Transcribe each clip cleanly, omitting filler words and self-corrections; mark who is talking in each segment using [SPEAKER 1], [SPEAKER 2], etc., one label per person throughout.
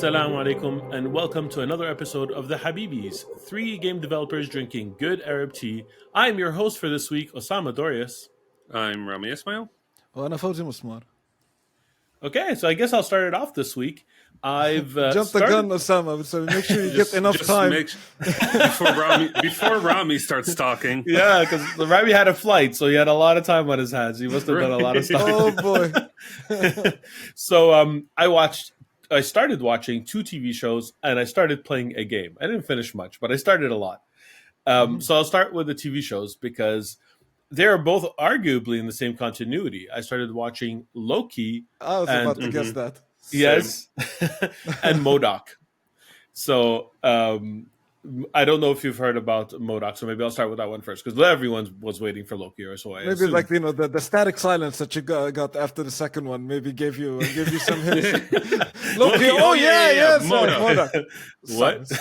[SPEAKER 1] Assalamu alaikum, and welcome to another episode of the Habibis, three game developers drinking good Arab tea. I'm your host for this week, Osama Dorius.
[SPEAKER 2] I'm Rami Ismail.
[SPEAKER 3] وانا فوزي مسمار.
[SPEAKER 1] Okay, so I guess I'll start it off this week. I've
[SPEAKER 3] Jump the gun, Osama. So make sure you get enough time.
[SPEAKER 2] Before Rami starts talking.
[SPEAKER 1] Yeah, because Rami had a flight, so he had a lot of time on his hands. He must have done a lot of stuff.
[SPEAKER 3] Oh boy.
[SPEAKER 1] So I started watching two TV shows, and I started playing a game. I didn't finish much, but I started a lot. So I'll start with the TV shows because they're both arguably in the same continuity. I started watching Loki.
[SPEAKER 3] I was about to guess that.
[SPEAKER 1] Yes, and MODOK. So I don't know if you've heard about MODOK, so maybe I'll start with that one first because everyone was waiting for Loki, or so I
[SPEAKER 3] Maybe
[SPEAKER 1] assume.
[SPEAKER 3] like the static silence that you got after the second one maybe gave you some hints. Loki, yes,
[SPEAKER 2] MODOK.
[SPEAKER 1] What?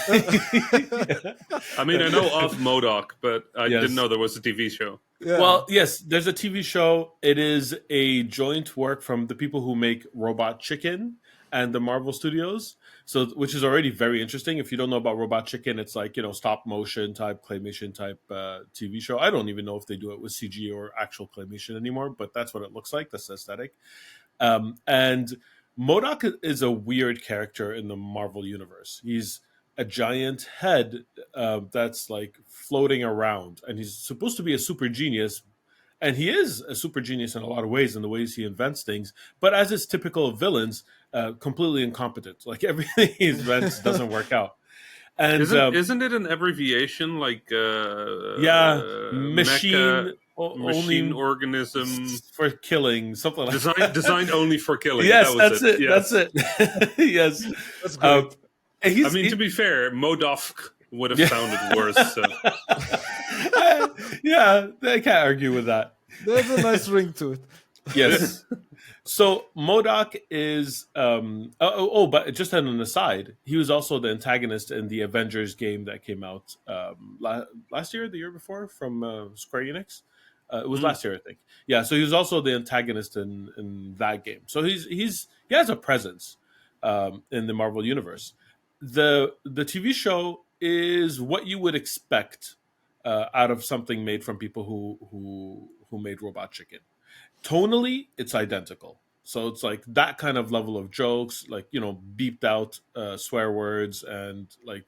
[SPEAKER 2] I mean, I know of MODOK, but I
[SPEAKER 1] Yes.
[SPEAKER 2] didn't know there was a TV show.
[SPEAKER 3] Yeah.
[SPEAKER 1] Well, yes, there's a TV show. It is a joint work from the people who make Robot Chicken and the Marvel Studios. So, which is already very interesting. If you don't know about Robot Chicken, it's like, stop motion type, claymation type TV show. I don't even know if they do it with CG or actual claymation anymore, but that's what it looks like. That's the aesthetic. And MODOK is a weird character in the Marvel universe. He's a giant head that's like floating around, and he's supposed to be a super genius. And he is a super genius in a lot of ways, in the ways he invents things. But as is typical of villains, completely incompetent. Like everything he invents doesn't work out. And
[SPEAKER 2] Isn't it an abbreviation like
[SPEAKER 1] machine
[SPEAKER 2] machine
[SPEAKER 1] only
[SPEAKER 2] organism
[SPEAKER 1] for killing, something like that.
[SPEAKER 2] designed only for killing?
[SPEAKER 1] Yes,
[SPEAKER 2] That was
[SPEAKER 1] that's it.
[SPEAKER 2] Yes.
[SPEAKER 1] That's it. Yes.
[SPEAKER 3] That's great.
[SPEAKER 2] I mean, to be fair, MODOK would have sounded worse. So.
[SPEAKER 1] Yeah, I can't argue with that.
[SPEAKER 3] There's a nice ring to it.
[SPEAKER 1] Yes. So MODOK is but just on an aside, he was also the antagonist in the Avengers game that came out last year, the year before, from Square Enix. It was last year, I think. Yeah, so he was also the antagonist in that game. So he has a presence in the Marvel universe. The TV show is what you would expect out of something made from people who made Robot Chicken. Tonally, it's identical. So it's like that kind of level of jokes, like, beeped out swear words and like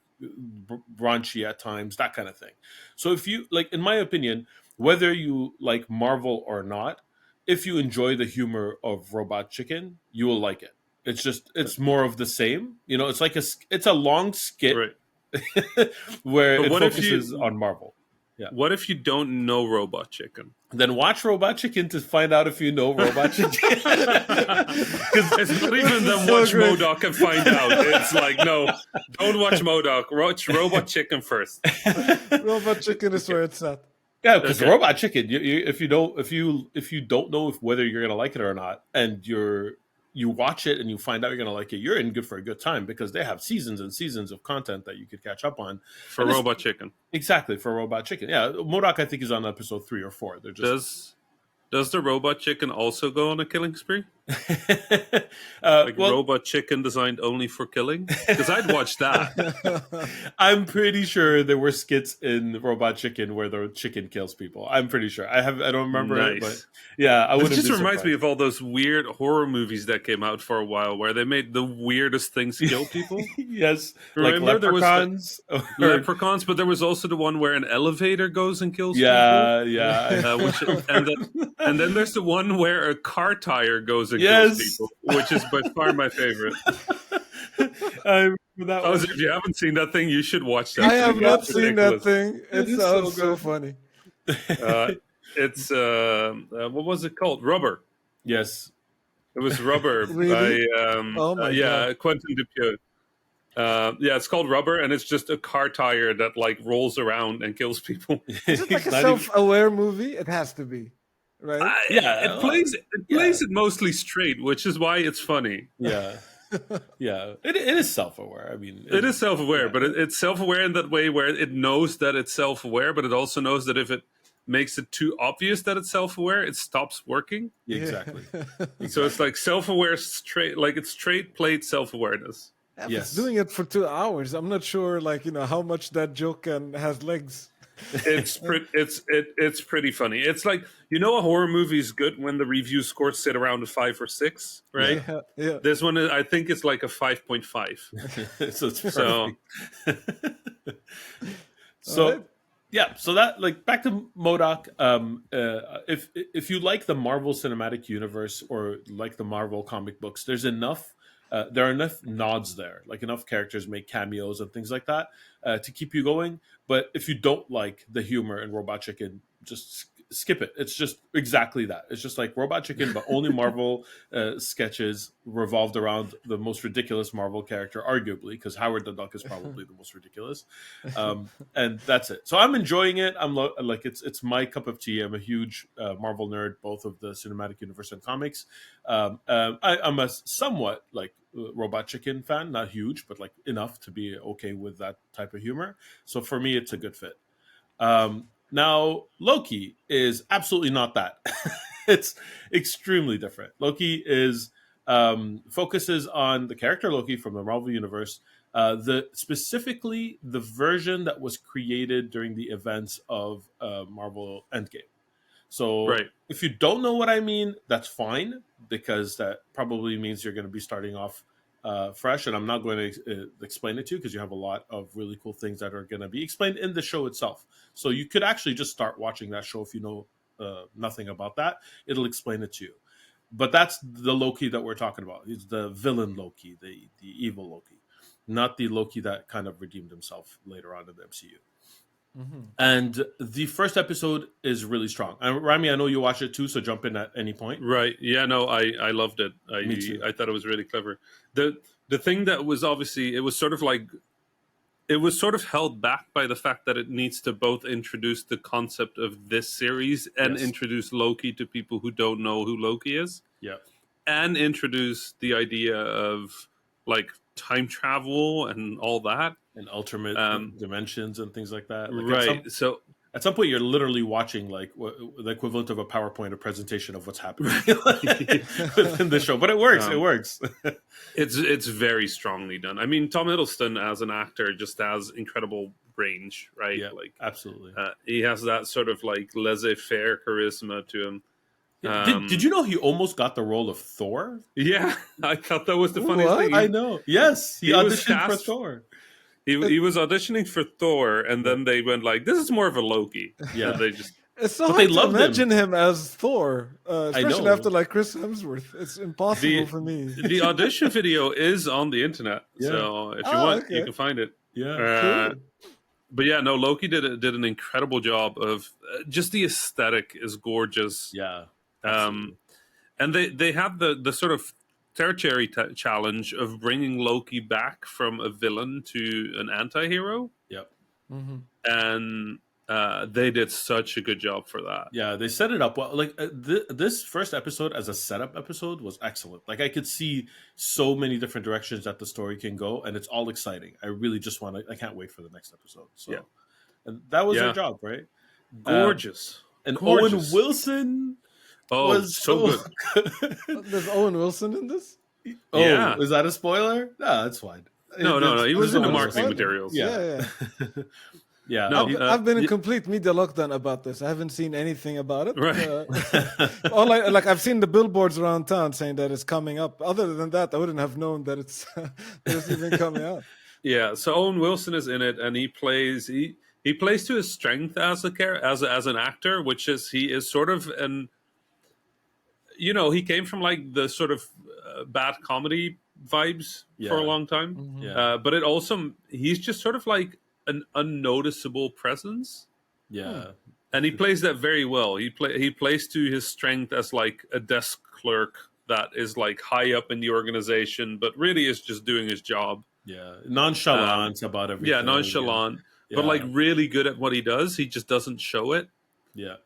[SPEAKER 1] raunchy at times, that kind of thing. So if you, like, in my opinion, whether you like Marvel or not, if you enjoy the humor of Robot Chicken, you will like it. It's more of the same. It's like it's a long skit
[SPEAKER 2] Right.
[SPEAKER 1] where
[SPEAKER 2] But
[SPEAKER 1] it
[SPEAKER 2] what if
[SPEAKER 1] focuses on Marvel. Yeah.
[SPEAKER 2] What if you don't know Robot Chicken?
[SPEAKER 1] Then watch Robot Chicken to find out if you know Robot Chicken.
[SPEAKER 2] It's not even that watch MODOK and find out. It's like, no, don't watch MODOK. Watch Robot Chicken first.
[SPEAKER 3] Robot Chicken is where it's at.
[SPEAKER 1] Yeah, because
[SPEAKER 2] Okay.
[SPEAKER 1] Robot Chicken, if you don't know whether you're gonna like it or not, and you watch it and you find out you're gonna like it, you're in good for a good time because they have seasons and seasons of content that you could catch up on.
[SPEAKER 2] For
[SPEAKER 1] And
[SPEAKER 2] Robot Chicken.
[SPEAKER 1] Exactly, for Robot Chicken. Yeah, MODOK I think is on episode 3 or 4. They're just
[SPEAKER 2] Does the Robot Chicken also go on a killing spree? Like Robot Chicken designed only for killing? Because I'd watch that.
[SPEAKER 1] I'm pretty sure there were skits in Robot Chicken where the chicken kills people. I'm pretty sure. I don't remember it,
[SPEAKER 2] Nice.
[SPEAKER 1] but yeah, I
[SPEAKER 2] It
[SPEAKER 1] wouldn't.
[SPEAKER 2] just reminds me of all those weird horror movies that came out for a while where they made the weirdest things kill people.
[SPEAKER 1] Yes,
[SPEAKER 2] Remember
[SPEAKER 1] like
[SPEAKER 2] there was
[SPEAKER 1] leprechauns.
[SPEAKER 2] Leprechauns, but there was also the one where an elevator goes and kills
[SPEAKER 1] Yeah.
[SPEAKER 2] people. And then there's the one where a car tire goes and
[SPEAKER 1] Yes.
[SPEAKER 2] kills people, which is by far my favorite.
[SPEAKER 1] I remember that
[SPEAKER 2] Oh,
[SPEAKER 1] one.
[SPEAKER 2] if you haven't seen that thing, you should watch that.
[SPEAKER 3] I have
[SPEAKER 2] thing.
[SPEAKER 3] not
[SPEAKER 2] It's
[SPEAKER 3] seen that
[SPEAKER 2] ridiculous.
[SPEAKER 3] thing. It
[SPEAKER 1] is
[SPEAKER 3] sounds
[SPEAKER 1] so
[SPEAKER 3] so
[SPEAKER 1] good.
[SPEAKER 3] funny.
[SPEAKER 2] It's what was it called? Rubber.
[SPEAKER 1] Yes.
[SPEAKER 2] It was Rubber
[SPEAKER 3] Really?
[SPEAKER 2] by
[SPEAKER 3] Oh my God.
[SPEAKER 2] Quentin Dupieux. It's called Rubber, and it's just a car tire that like rolls around and kills people.
[SPEAKER 3] Is it like a
[SPEAKER 1] Not even-
[SPEAKER 3] self-aware movie? It has to be, right?
[SPEAKER 1] Yeah,
[SPEAKER 2] it plays it mostly straight, which is why it's funny.
[SPEAKER 1] Yeah. Yeah. It is self-aware. I mean,
[SPEAKER 2] It is self-aware,
[SPEAKER 1] yeah.
[SPEAKER 2] but it's self-aware in that way where it knows that it's self-aware, but it also knows that if it makes it too obvious that it's self-aware, it stops working.
[SPEAKER 1] Exactly.
[SPEAKER 2] So it's like self-aware straight, like it's straight plate self-awareness.
[SPEAKER 3] If it's
[SPEAKER 1] Yes.
[SPEAKER 3] doing it for 2 hours, I'm not sure, how much that joke has legs.
[SPEAKER 2] It's pretty funny. It's like, a horror movie is good when the review scores sit around a 5 or 6, right?
[SPEAKER 3] Yeah, yeah.
[SPEAKER 2] This one, I think it's like a 5.5.
[SPEAKER 1] So it's
[SPEAKER 2] So
[SPEAKER 1] perfect.
[SPEAKER 3] All right.
[SPEAKER 1] Yeah, so that, like, back to MODOK. If you like the Marvel Cinematic Universe or like the Marvel comic books, there's enough. There are enough nods there, like enough characters make cameos and things like that to keep you going. But if you don't like the humor in Robot Chicken, just skip it. It's just exactly that. It's just like Robot Chicken, but only Marvel sketches revolved around the most ridiculous Marvel character, arguably, because Howard the Duck is probably the most ridiculous. And that's it. So I'm enjoying it. Like, it's my cup of tea. I'm a huge Marvel nerd, both of the cinematic universe and comics. I'm a somewhat like Robot Chicken fan, not huge, but like enough to be okay with that type of humor. So for me, it's a good fit. Now, Loki is absolutely not that. It's extremely different. Loki is focuses on the character Loki from the Marvel Universe, specifically the version that was created during the events of Marvel Endgame. So
[SPEAKER 2] right.
[SPEAKER 1] if you don't know what I mean, that's fine, because that probably means you're going to be starting off fresh, and I'm not going to explain it to you because you have a lot of really cool things that are going to be explained in the show itself. So you could actually just start watching that show if you know nothing about that. It'll explain it to you. But that's the Loki that we're talking about. It's the villain Loki, the evil Loki, not the Loki that kind of redeemed himself later on in the MCU.
[SPEAKER 3] Mm-hmm.
[SPEAKER 1] And the first episode is really strong. And Rami, I know you watched it too, so jump in at any point.
[SPEAKER 2] Right. Yeah, no, I loved it.
[SPEAKER 1] Me too.
[SPEAKER 2] I thought it was really clever. The thing that was obviously, it was sort of held back by the fact that it needs to both introduce the concept of this series and
[SPEAKER 1] Yes.
[SPEAKER 2] introduce Loki to people who don't know who Loki is.
[SPEAKER 1] Yeah.
[SPEAKER 2] And introduce the idea of like time travel and all that.
[SPEAKER 1] And alternate dimensions and things like that. Like
[SPEAKER 2] right.
[SPEAKER 1] At some point, you're literally watching like the equivalent of a PowerPoint, a presentation of what's happening within the show. But it works. It works.
[SPEAKER 2] It's very strongly done. I mean, Tom Hiddleston as an actor just has incredible range, right?
[SPEAKER 1] Yeah,
[SPEAKER 2] like
[SPEAKER 1] absolutely.
[SPEAKER 2] He has that sort of like laissez-faire charisma to him.
[SPEAKER 1] Did you know he almost got the role of Thor?
[SPEAKER 2] Yeah, I thought that was the funniest
[SPEAKER 3] What?
[SPEAKER 2] thing.
[SPEAKER 1] I know. Yes, he auditioned for Thor.
[SPEAKER 2] He was auditioning for Thor, and then they went like, "This is more of a Loki."
[SPEAKER 1] Yeah,
[SPEAKER 2] and they just.
[SPEAKER 3] It's so
[SPEAKER 1] But
[SPEAKER 3] hard
[SPEAKER 1] they
[SPEAKER 3] to
[SPEAKER 1] loved
[SPEAKER 3] imagine him as Thor,
[SPEAKER 1] know.
[SPEAKER 3] especially after like Chris Hemsworth. It's impossible for me.
[SPEAKER 2] The audition video is on the internet,
[SPEAKER 1] Yeah.
[SPEAKER 2] so if you want, you can find it.
[SPEAKER 1] Yeah,
[SPEAKER 3] Cool.
[SPEAKER 2] But yeah, no, Loki did an incredible job of just the aesthetic is gorgeous.
[SPEAKER 1] yeah.
[SPEAKER 2] And they have the sort of tertiary challenge of bringing Loki back from a villain to an anti-hero.
[SPEAKER 1] Yep.
[SPEAKER 3] Mm-hmm.
[SPEAKER 2] And they did such a good job for that.
[SPEAKER 1] Yeah, they set it up well. Like this first episode as a setup episode was excellent. Like, I could see so many different directions that the story can go, and it's all exciting. I really just want to. I can't wait for the next episode. So,
[SPEAKER 2] yeah.
[SPEAKER 1] And that was their job, right?
[SPEAKER 2] Gorgeous.
[SPEAKER 1] And
[SPEAKER 2] Gorgeous.
[SPEAKER 1] Owen Wilson.
[SPEAKER 2] Was so good.
[SPEAKER 3] There's Owen Wilson in this?
[SPEAKER 1] Oh, yeah. Is that a spoiler? No, that's fine.
[SPEAKER 2] No. He was in the
[SPEAKER 3] Owen
[SPEAKER 2] marketing
[SPEAKER 3] Wilson.
[SPEAKER 2] materials.
[SPEAKER 3] Yeah.
[SPEAKER 1] Yeah.
[SPEAKER 2] No,
[SPEAKER 3] I've been in complete media lockdown about this. I haven't seen anything about it.
[SPEAKER 2] Right.
[SPEAKER 3] All I've seen the billboards around town saying that it's coming up. Other than that, I wouldn't have known that it's even coming out.
[SPEAKER 2] Yeah. So Owen Wilson is in it, and he plays to his strength as as an actor, which is he is sort of an. He came from like the sort of bad comedy vibes for a long time.
[SPEAKER 3] Mm-hmm.
[SPEAKER 1] Yeah.
[SPEAKER 2] But he's just sort of like an unnoticeable presence.
[SPEAKER 1] Yeah.
[SPEAKER 2] And he plays that very well. He plays to his strength as like a desk clerk that is like high up in the organization, but really is just doing his job.
[SPEAKER 1] Yeah. Nonchalant about everything.
[SPEAKER 2] Yeah, nonchalant.
[SPEAKER 1] Yeah.
[SPEAKER 2] But like really good at what he does. He just doesn't show it.
[SPEAKER 1] Yeah.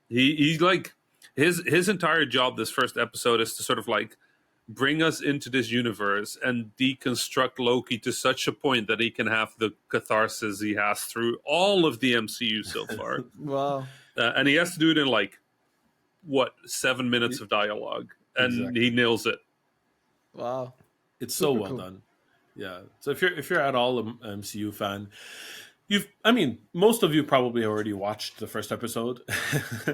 [SPEAKER 2] He's like his entire job this first episode is to sort of like bring us into this universe and deconstruct Loki to such a point that he can have the catharsis he has through all of the MCU so far.
[SPEAKER 3] Wow.
[SPEAKER 2] And he has to do it in like 7 minutes of dialogue, and
[SPEAKER 1] Exactly.
[SPEAKER 2] he nails it.
[SPEAKER 3] Wow.
[SPEAKER 1] It's so
[SPEAKER 3] Super
[SPEAKER 1] well
[SPEAKER 3] cool.
[SPEAKER 1] done. Yeah. So if you're at all an MCU fan, I mean, most of you probably already watched the first episode.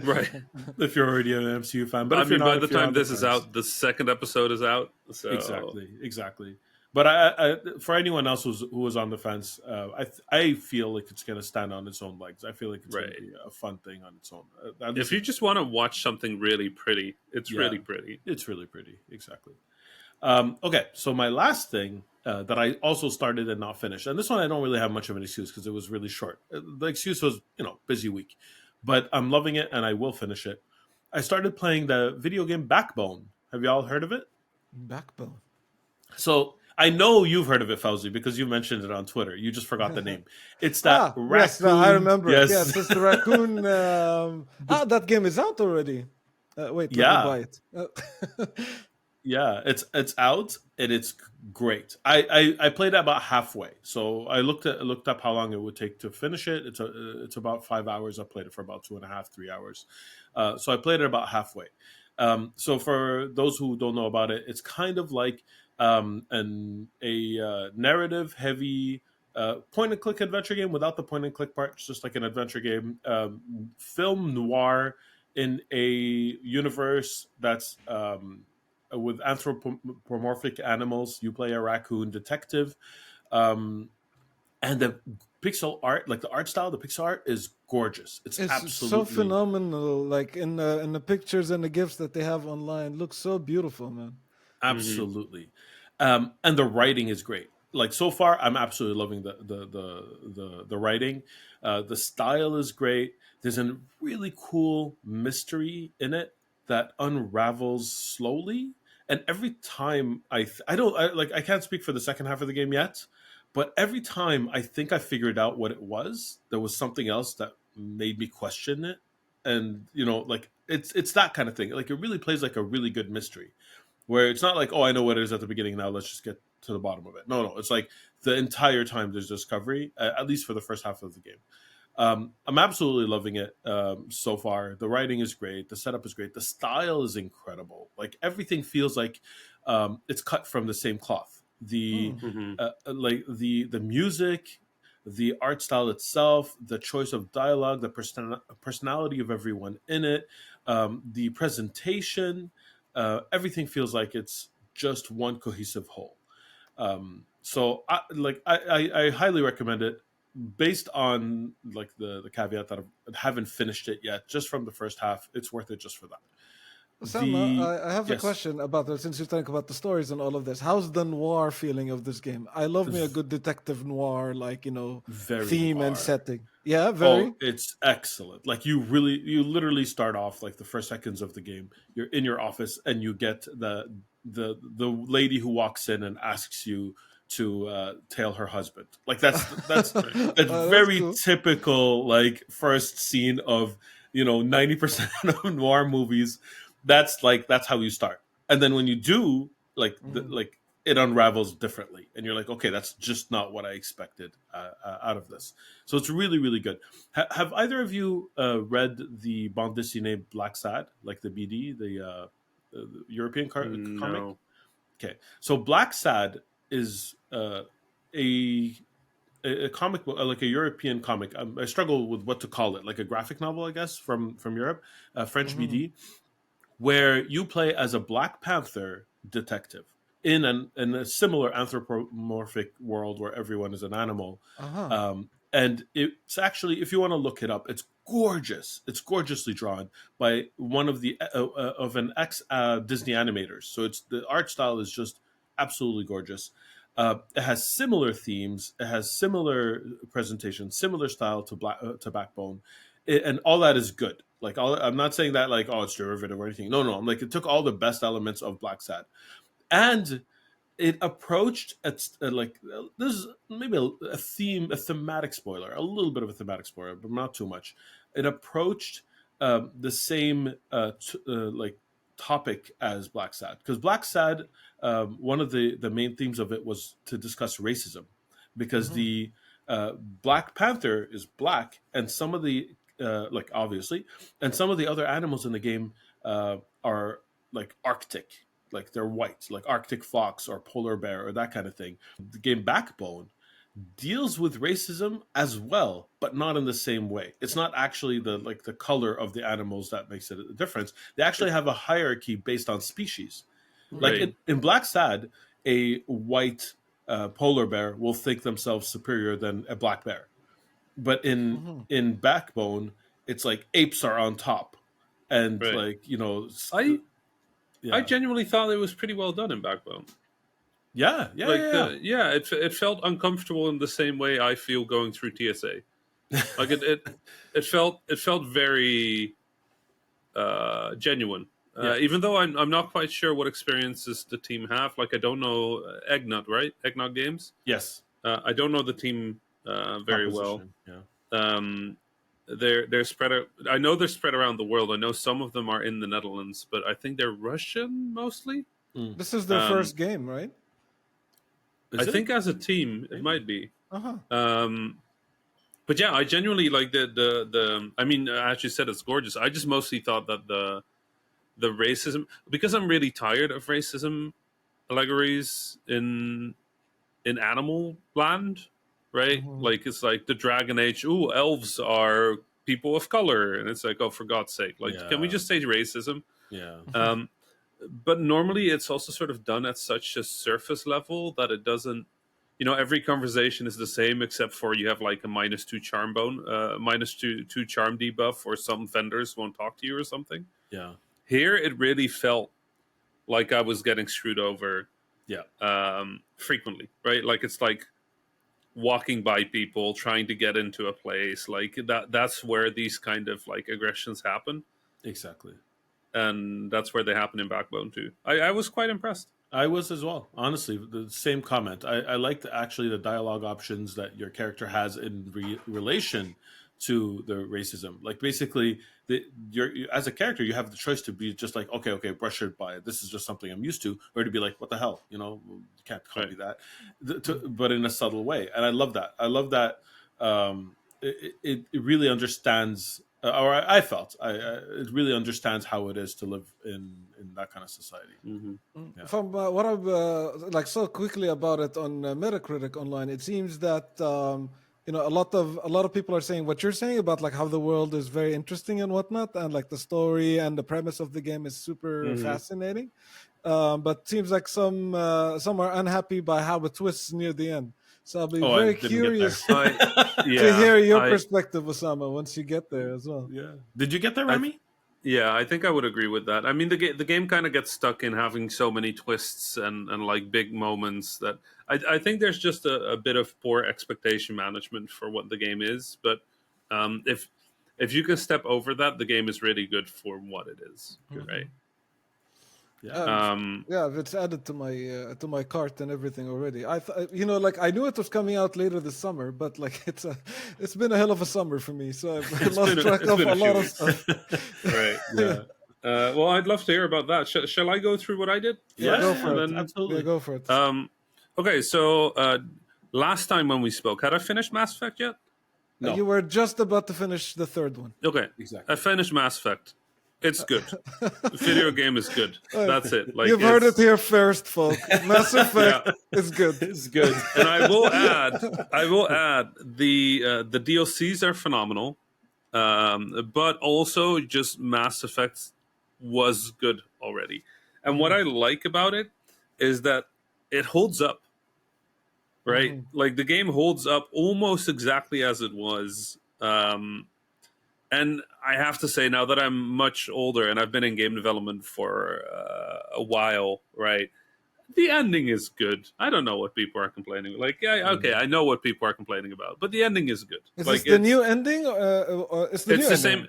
[SPEAKER 2] Right.
[SPEAKER 1] If you're already an MCU fan, but
[SPEAKER 2] I
[SPEAKER 1] if you're
[SPEAKER 2] mean, by
[SPEAKER 1] not,
[SPEAKER 2] the
[SPEAKER 1] if you're
[SPEAKER 2] time
[SPEAKER 1] on the
[SPEAKER 2] this is
[SPEAKER 1] fence,
[SPEAKER 2] out, the second episode is out. So
[SPEAKER 1] exactly. But for anyone else who was on the fence, I feel like it's going to stand on its own legs. I feel like it's going to
[SPEAKER 2] right.
[SPEAKER 1] be a fun thing on its own. At
[SPEAKER 2] If
[SPEAKER 1] least,
[SPEAKER 2] you just want to watch something really pretty, it's
[SPEAKER 1] yeah,
[SPEAKER 2] really pretty.
[SPEAKER 1] it's really pretty. Exactly. Okay, so my last thing that I also started and not finished, and this one I don't really have much of an excuse because it was really short. The excuse was, busy week, but I'm loving it and I will finish it. I started playing the video game Backbone. Have you all heard of it?
[SPEAKER 3] Backbone.
[SPEAKER 1] So I know you've heard of it, Fauzi, because you mentioned it on Twitter. You just forgot the name. It's that
[SPEAKER 3] Yes, no, I
[SPEAKER 1] raccoon.
[SPEAKER 3] remember it.
[SPEAKER 1] Yes.
[SPEAKER 3] Yes, it's the raccoon. That game is out already. Wait, let me
[SPEAKER 1] Yeah.
[SPEAKER 3] buy it.
[SPEAKER 1] Yeah, it's out and it's great. I played it about halfway, so I looked up how long it would take to finish it. It's about 5 hours. I played it for about 2.5, 3 hours. So I played it about halfway. So for those who don't know about it, it's kind of like a narrative heavy point and click adventure game without the point and click part. It's just like an adventure game, film noir in a universe that's with anthropomorphic animals. You play a raccoon detective, and the pixel art, like the art style, the pixel art is gorgeous. It's
[SPEAKER 3] It's so
[SPEAKER 1] absolutely
[SPEAKER 3] phenomenal. Like in the pictures and the gifs that they have online, looks so beautiful, man.
[SPEAKER 2] Hmm.
[SPEAKER 1] Absolutely, and the writing is great. Like so far, I'm absolutely loving the writing. The style is great. There's a really cool mystery in it that unravels slowly. And every time I don't like I can't speak for the second half of the game yet, but every time I think I figured out what it was, there was something else that made me question it. And like it's that kind of thing. Like it really plays like a really good mystery where it's not like, oh, I know what it is at the beginning. Now let's just get to the bottom of it. No, it's like the entire time there's discovery, at least for the first half of the game. I'm absolutely loving it so far. The writing is great. The setup is great. The style is incredible. Like everything feels like it's cut from the same cloth. The
[SPEAKER 3] Mm.
[SPEAKER 2] Hmm.
[SPEAKER 1] like the music, the art style itself, the choice of dialogue, the personality of everyone in it, the presentation, everything feels like it's just one cohesive whole. So I highly recommend it based on like the caveat that I haven't finished it yet. Just from the first half, it's worth it just for that.
[SPEAKER 3] Salma,
[SPEAKER 1] The
[SPEAKER 3] I have a
[SPEAKER 1] Yes,
[SPEAKER 3] question about that since you think about the stories and all of this. How's the noir feeling of this game? I love me a good detective noir, like,
[SPEAKER 1] very
[SPEAKER 3] theme and
[SPEAKER 1] noir.
[SPEAKER 3] setting. Yeah,
[SPEAKER 1] Oh,
[SPEAKER 3] very.
[SPEAKER 1] it's excellent. Like you literally start off like the first seconds of the game. You're in your office and you get the lady who walks in and asks you to tail her husband. Like that's
[SPEAKER 3] That's
[SPEAKER 1] very
[SPEAKER 3] cool.
[SPEAKER 1] typical like first scene of 90% of noir movies. That's how you start. And then when you do
[SPEAKER 3] Mhm.
[SPEAKER 1] like it unravels differently and you're like, okay, that's just not what I expected out of this. So it's really, really good. Have either of you read the bande dessinée Black Sad, like the BD, the European comic?
[SPEAKER 2] No.
[SPEAKER 1] Okay, so Black Sad is a a comic book, like a European comic. I struggle with what to call it, like a graphic novel, I guess, from Europe, French
[SPEAKER 3] Mhm.
[SPEAKER 1] BD, where you play as a Black Panther detective in a similar anthropomorphic world where everyone is an animal.
[SPEAKER 3] Uh-huh.
[SPEAKER 1] And it's actually, if you want to look it up, it's gorgeous. It's gorgeously drawn by one of the of an ex Disney animators. So it's the art style is just absolutely gorgeous. It has similar themes. It has similar presentation, similar style to Backbone, and all that is good. Like I'm not saying that like, oh, it's derivative or anything. No, no. I'm like, it took all the best elements of Black Sad and it approached at like this is maybe a thematic spoiler, a little bit of a thematic spoiler, but not too much. It approached the same like topic as Black Sad because Black Sad, one of the main themes of it was to discuss racism because
[SPEAKER 3] Mhm.
[SPEAKER 1] the Black Panther is black and some of the like obviously and some of the other animals in the game are like Arctic. like they're white, like Arctic fox or polar bear or that kind of thing. The game Backbone deals with racism as well, but not in the same way. It's not actually the color of the animals that makes it a difference. They actually have a hierarchy based on species. Like
[SPEAKER 2] Right.
[SPEAKER 1] in Black Sad, a white polar bear will think themselves superior than a black bear, but in Backbone, it's like apes are on top, and
[SPEAKER 2] Right.
[SPEAKER 1] like
[SPEAKER 2] I
[SPEAKER 1] yeah,
[SPEAKER 2] genuinely thought it was pretty well done in Backbone.
[SPEAKER 1] yeah, yeah,
[SPEAKER 2] Like
[SPEAKER 1] yeah,
[SPEAKER 2] it felt uncomfortable in the same way I feel going through TSA. Like it felt very genuine.
[SPEAKER 1] yeah.
[SPEAKER 2] Even though I'm not quite sure what experiences the team have. Like I don't know Eggnog, right? Eggnog Games.
[SPEAKER 1] Yes,
[SPEAKER 2] I don't know the team very well.
[SPEAKER 1] composition. Yeah.
[SPEAKER 2] Um, they're spread out. I know they're spread around the world. I know some of them are in the Netherlands, but I think they're Russian mostly.
[SPEAKER 1] Mm.
[SPEAKER 3] This is their
[SPEAKER 2] Um,
[SPEAKER 3] first game, right?
[SPEAKER 1] Is
[SPEAKER 2] I
[SPEAKER 1] it?
[SPEAKER 2] think as a team it might be.
[SPEAKER 3] Uh-huh.
[SPEAKER 2] But yeah, I genuinely like the. I mean, as you said, it's gorgeous. I just mostly thought that the racism, because I'm really tired of racism allegories in animal land, right? Like it's like the Dragon Age. Ooh, elves are people of color, and it's like, oh, for God's sake, like, can we
[SPEAKER 1] Yeah,
[SPEAKER 2] just say racism?
[SPEAKER 1] yeah,
[SPEAKER 2] Um, but normally, it's also sort of done at such a surface level that it doesn't. Every conversation is the same except for you have like a -2 charm bone, -2 charm debuff, or some vendors won't talk to you or something.
[SPEAKER 1] yeah,
[SPEAKER 2] Here, it really felt like I was getting screwed over
[SPEAKER 1] yeah.
[SPEAKER 2] frequently, right? Like it's like walking by people trying to get into a place like that's where these kind of like aggressions happen,
[SPEAKER 1] Exactly.
[SPEAKER 2] and that's where they happen in Backbone too. I was quite impressed.
[SPEAKER 1] I was as well. Honestly, the same comment. I liked actually the dialogue options that your character has in relation to the racism. Like basically, as a character, you have the choice to be just like, okay, brush it by. This is just something I'm used to, or to be like, what the hell, you can't copy
[SPEAKER 2] Right.
[SPEAKER 1] that, but in a subtle way. And I love that. I love that. It really understands, or I felt, it really understands how it is to live in that kind of society.
[SPEAKER 2] Mm-hmm.
[SPEAKER 1] Yeah.
[SPEAKER 3] From what I've like so quickly about it on Metacritic online, it seems that a lot of people are saying what you're saying about like how the world is very interesting and whatnot, and like the story and the premise of the game is super
[SPEAKER 2] Mm-hmm.
[SPEAKER 3] fascinating. But seems like some are unhappy by how it twists near the end. So I'll be
[SPEAKER 1] Oh, I
[SPEAKER 3] very
[SPEAKER 1] didn't get there.
[SPEAKER 3] curious
[SPEAKER 2] Yeah,
[SPEAKER 3] to hear your
[SPEAKER 2] I,
[SPEAKER 3] perspective, Osama, once you get there as well.
[SPEAKER 1] Yeah. Did you get there,
[SPEAKER 2] I
[SPEAKER 1] Remy?
[SPEAKER 2] yeah, I think I would agree with that. I mean, the game kind of gets stuck in having so many twists and like big moments that I think there's just a bit of poor expectation management for what the game is. But if you can step over that, the game is really good for what it is, right?
[SPEAKER 1] Yeah.
[SPEAKER 3] Yeah, it's added to my cart and everything already. Like I knew it was coming out later this summer, but like it's been a hell of a summer for me, so I've lost track of a lot of stuff.
[SPEAKER 2] Right.
[SPEAKER 1] Yeah.
[SPEAKER 2] Well, I'd love to hear about that. Shall I go through what I did?
[SPEAKER 1] Yeah,
[SPEAKER 3] Go for it.
[SPEAKER 2] Then-
[SPEAKER 1] absolutely.
[SPEAKER 3] Yeah, go for it.
[SPEAKER 2] Okay, so last time when we spoke, had I finished Mass Effect yet?
[SPEAKER 1] No.
[SPEAKER 3] You were just about to finish the third one.
[SPEAKER 2] Okay,
[SPEAKER 1] Exactly.
[SPEAKER 2] I finished Mass Effect. It's good. The video game is good. That's it. Like
[SPEAKER 3] You've heard it
[SPEAKER 2] it's-
[SPEAKER 3] here first, folk. Mass Effect is good.
[SPEAKER 1] It's good.
[SPEAKER 2] And I will add the DLCs are phenomenal, but also just Mass Effect was good already. And what I like about it is that it holds up, right? Like the game holds up almost exactly as it was. And I have to say, now that I'm much older and I've been in game development for a while, right? The ending is good. I don't know what people are complaining. Like, yeah, okay, I know what people are complaining about, but the ending is good.
[SPEAKER 3] Is
[SPEAKER 2] like,
[SPEAKER 3] this the new ending? Or it's the
[SPEAKER 2] It's
[SPEAKER 3] new
[SPEAKER 2] the
[SPEAKER 3] ending?
[SPEAKER 2] same.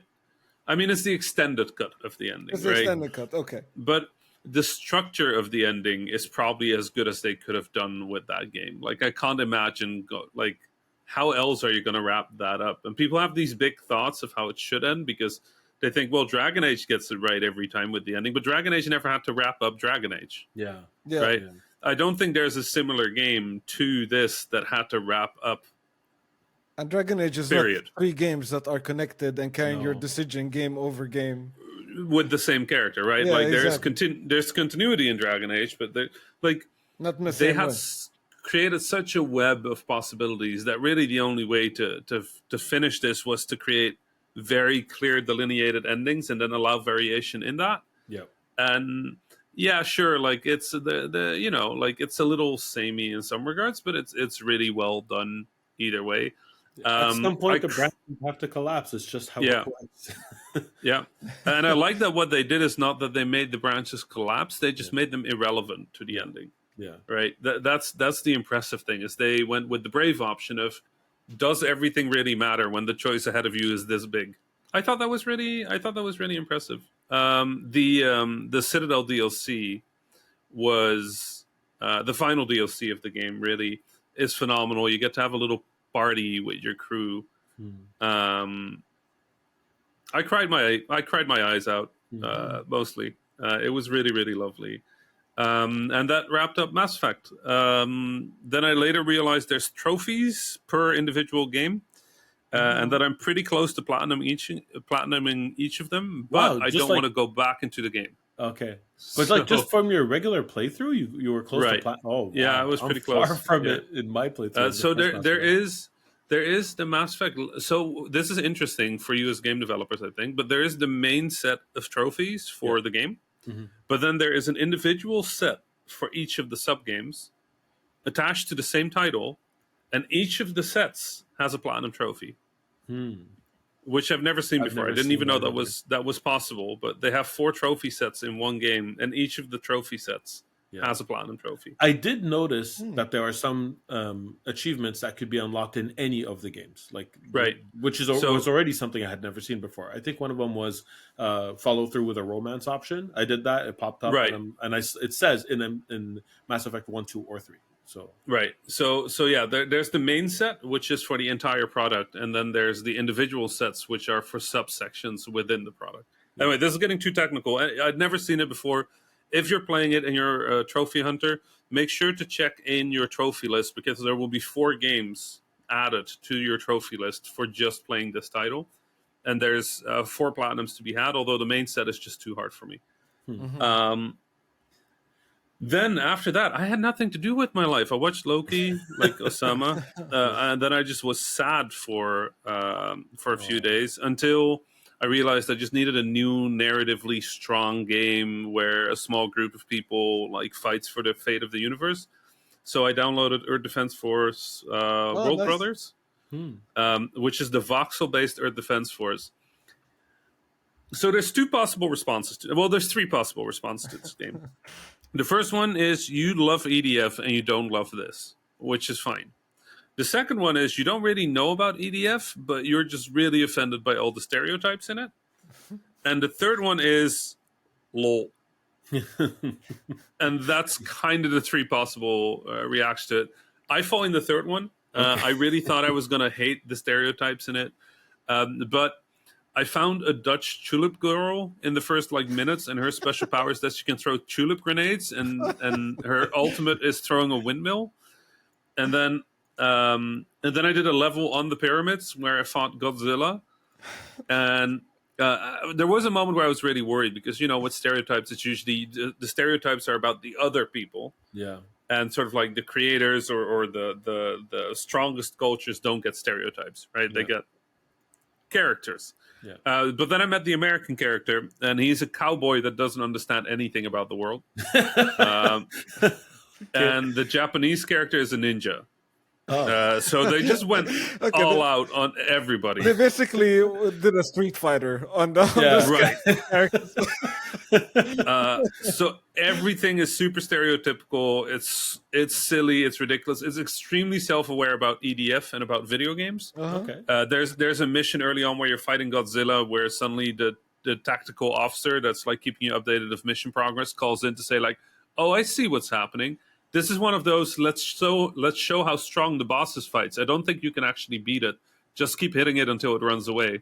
[SPEAKER 2] I mean, it's the extended cut of the ending,
[SPEAKER 3] It's the
[SPEAKER 2] right?
[SPEAKER 3] extended cut. Okay.
[SPEAKER 2] But the structure of the ending is probably as good as they could have done with that game. Like, I can't imagine how else are you going to wrap that up? And people have these big thoughts of how it should end because they think, well, Dragon Age gets it right every time with the ending, but Dragon Age never had to wrap up Dragon Age,
[SPEAKER 1] Yeah.
[SPEAKER 3] Yeah.
[SPEAKER 2] right?
[SPEAKER 1] Yeah.
[SPEAKER 2] I don't think there's a similar game to this that had to wrap up.
[SPEAKER 3] And Dragon Age is
[SPEAKER 2] Period.
[SPEAKER 3] not 3 games that are connected and carrying your
[SPEAKER 1] No.
[SPEAKER 3] decision game over game.
[SPEAKER 2] with the same character, right?
[SPEAKER 3] Yeah,
[SPEAKER 2] Like
[SPEAKER 3] exactly.
[SPEAKER 2] there's continuity in Dragon Age, but like
[SPEAKER 3] Not in the
[SPEAKER 2] they
[SPEAKER 3] same
[SPEAKER 2] had
[SPEAKER 3] way.
[SPEAKER 2] created such a web of possibilities that really the only way to finish this was to create very clear delineated endings and then allow variation in that.
[SPEAKER 1] Yeah.
[SPEAKER 2] And yeah, sure, like it's the you know, like it's a little samey in some regards, but it's really well done either way.
[SPEAKER 1] At some
[SPEAKER 2] I
[SPEAKER 1] point, the branches have to collapse. It's just how it
[SPEAKER 2] yeah,
[SPEAKER 1] works.
[SPEAKER 2] yeah, and I like that what they did is not that they made the branches collapse; they
[SPEAKER 1] Yeah.
[SPEAKER 2] just made them irrelevant to the
[SPEAKER 1] Yeah.
[SPEAKER 2] ending.
[SPEAKER 1] Yeah.
[SPEAKER 2] Right? That's the impressive thing is they went with the brave option of does everything really matter when the choice ahead of you is this big? I thought that was really impressive. The Citadel DLC was the final DLC of the game. Really is phenomenal. You get to have a little party with your crew.
[SPEAKER 1] Hmm.
[SPEAKER 2] Um, I cried my eyes out mostly. It was really really lovely. And that wrapped up Mass Effect. Then I later realized there's trophies per individual game, and that I'm pretty close to platinuming each of them. But
[SPEAKER 1] Wow.
[SPEAKER 2] I
[SPEAKER 1] Just
[SPEAKER 2] don't want
[SPEAKER 1] like
[SPEAKER 2] to go back into the game.
[SPEAKER 1] okay, but like
[SPEAKER 2] So
[SPEAKER 1] just from your regular playthrough, you were close to
[SPEAKER 2] right,
[SPEAKER 1] plat. Oh
[SPEAKER 2] yeah, I
[SPEAKER 1] wow,
[SPEAKER 2] was
[SPEAKER 1] I'm
[SPEAKER 2] pretty
[SPEAKER 1] far
[SPEAKER 2] close.
[SPEAKER 1] from
[SPEAKER 2] Yeah.
[SPEAKER 1] it in my playthrough of the
[SPEAKER 2] So
[SPEAKER 1] first
[SPEAKER 2] there
[SPEAKER 1] Mass
[SPEAKER 2] there
[SPEAKER 1] Effect.
[SPEAKER 2] is the Mass Effect. So this is interesting for you as game developers, I think. But there is the main set of trophies
[SPEAKER 1] Yeah.
[SPEAKER 2] for the game.
[SPEAKER 1] Hmm.
[SPEAKER 2] But then there is an individual set for each of the sub games attached to the same title, and each of the sets has a platinum trophy,
[SPEAKER 1] Hmm.
[SPEAKER 2] which I've never seen
[SPEAKER 1] I've
[SPEAKER 2] before. I
[SPEAKER 1] never
[SPEAKER 2] didn't
[SPEAKER 1] seen
[SPEAKER 2] even know
[SPEAKER 1] that either.
[SPEAKER 2] that was possible. But they have 4 trophy sets in one game, and each of the trophy sets
[SPEAKER 1] Yeah.
[SPEAKER 2] has a platinum trophy.
[SPEAKER 1] I did notice
[SPEAKER 3] Hmm.
[SPEAKER 1] that there are some achievements that could be unlocked in any of the games, like
[SPEAKER 2] Right.
[SPEAKER 1] which is
[SPEAKER 2] So
[SPEAKER 1] was already something I had never seen before. I think one of them was follow through with a romance option. I did that; it popped up,
[SPEAKER 2] right.
[SPEAKER 1] it says in Mass Effect 1, 2, or 3. So
[SPEAKER 2] Right. So yeah, there's the main set, which is for the entire product, and then there's the individual sets, which are for subsections within the product.
[SPEAKER 1] yeah,
[SPEAKER 2] Anyway, this is getting too technical. I'd never seen it before. If you're playing it and you're a trophy hunter, make sure to check in your trophy list because there will be 4 games added to your trophy list for just playing this title. And there's 4 platinums to be had, although the main set is just too hard for me.
[SPEAKER 1] hmm.
[SPEAKER 2] Um, then after that, I had nothing to do with my life. I watched Loki, like Osama, and then I just was sad for a few
[SPEAKER 1] Oh.
[SPEAKER 2] days until I realized I just needed a new narratively strong game where a small group of people like fights for the fate of the universe. So I downloaded Earth Defense Force
[SPEAKER 3] Oh,
[SPEAKER 2] World
[SPEAKER 3] nice.
[SPEAKER 2] Brothers,
[SPEAKER 1] Hmm.
[SPEAKER 2] which is the voxel-based Earth Defense Force. So there's 2 possible responses to. Well, there's 3 possible responses to this game. The first one is you love EDF and you don't love this, which is fine. The second one is you don't really know about EDF, but you're just really offended by all the stereotypes in it. And the third one is lol. And that's kind of the 3 possible reactions to it. I fall in the third one.
[SPEAKER 1] Okay.
[SPEAKER 2] I really thought I was going to hate the stereotypes in it. But I found a Dutch tulip girl in the first minutes, and her special power is that she can throw tulip grenades, and her ultimate is throwing a windmill. And then I did a level on the pyramids where I fought Godzilla, and there was a moment where I was really worried because with stereotypes, it's usually the stereotypes are about the other people,
[SPEAKER 1] Yeah.
[SPEAKER 2] and sort of like the creators or the strongest cultures don't get stereotypes, right? They
[SPEAKER 1] Yeah.
[SPEAKER 2] get characters.
[SPEAKER 1] Yeah.
[SPEAKER 2] But then I met the American character, and he's a cowboy that doesn't understand anything about the world. Um, and the Japanese character is a ninja.
[SPEAKER 3] Oh.
[SPEAKER 2] So they just went
[SPEAKER 3] Okay,
[SPEAKER 2] all out on everybody.
[SPEAKER 3] they basically did a Street Fighter on the
[SPEAKER 1] Yeah.
[SPEAKER 2] Right.
[SPEAKER 3] characters.
[SPEAKER 2] So everything is super stereotypical. It's silly. It's ridiculous. It's extremely self-aware about EDF and about video games.
[SPEAKER 3] Uh-huh.
[SPEAKER 1] Okay.
[SPEAKER 2] There's a mission early on where you're fighting Godzilla, where suddenly the tactical officer that's keeping you updated of mission progress calls in to say oh, I see what's happening. This is one of those let's show how strong the boss fights. I don't think you can actually beat it. Just keep hitting it until it runs away.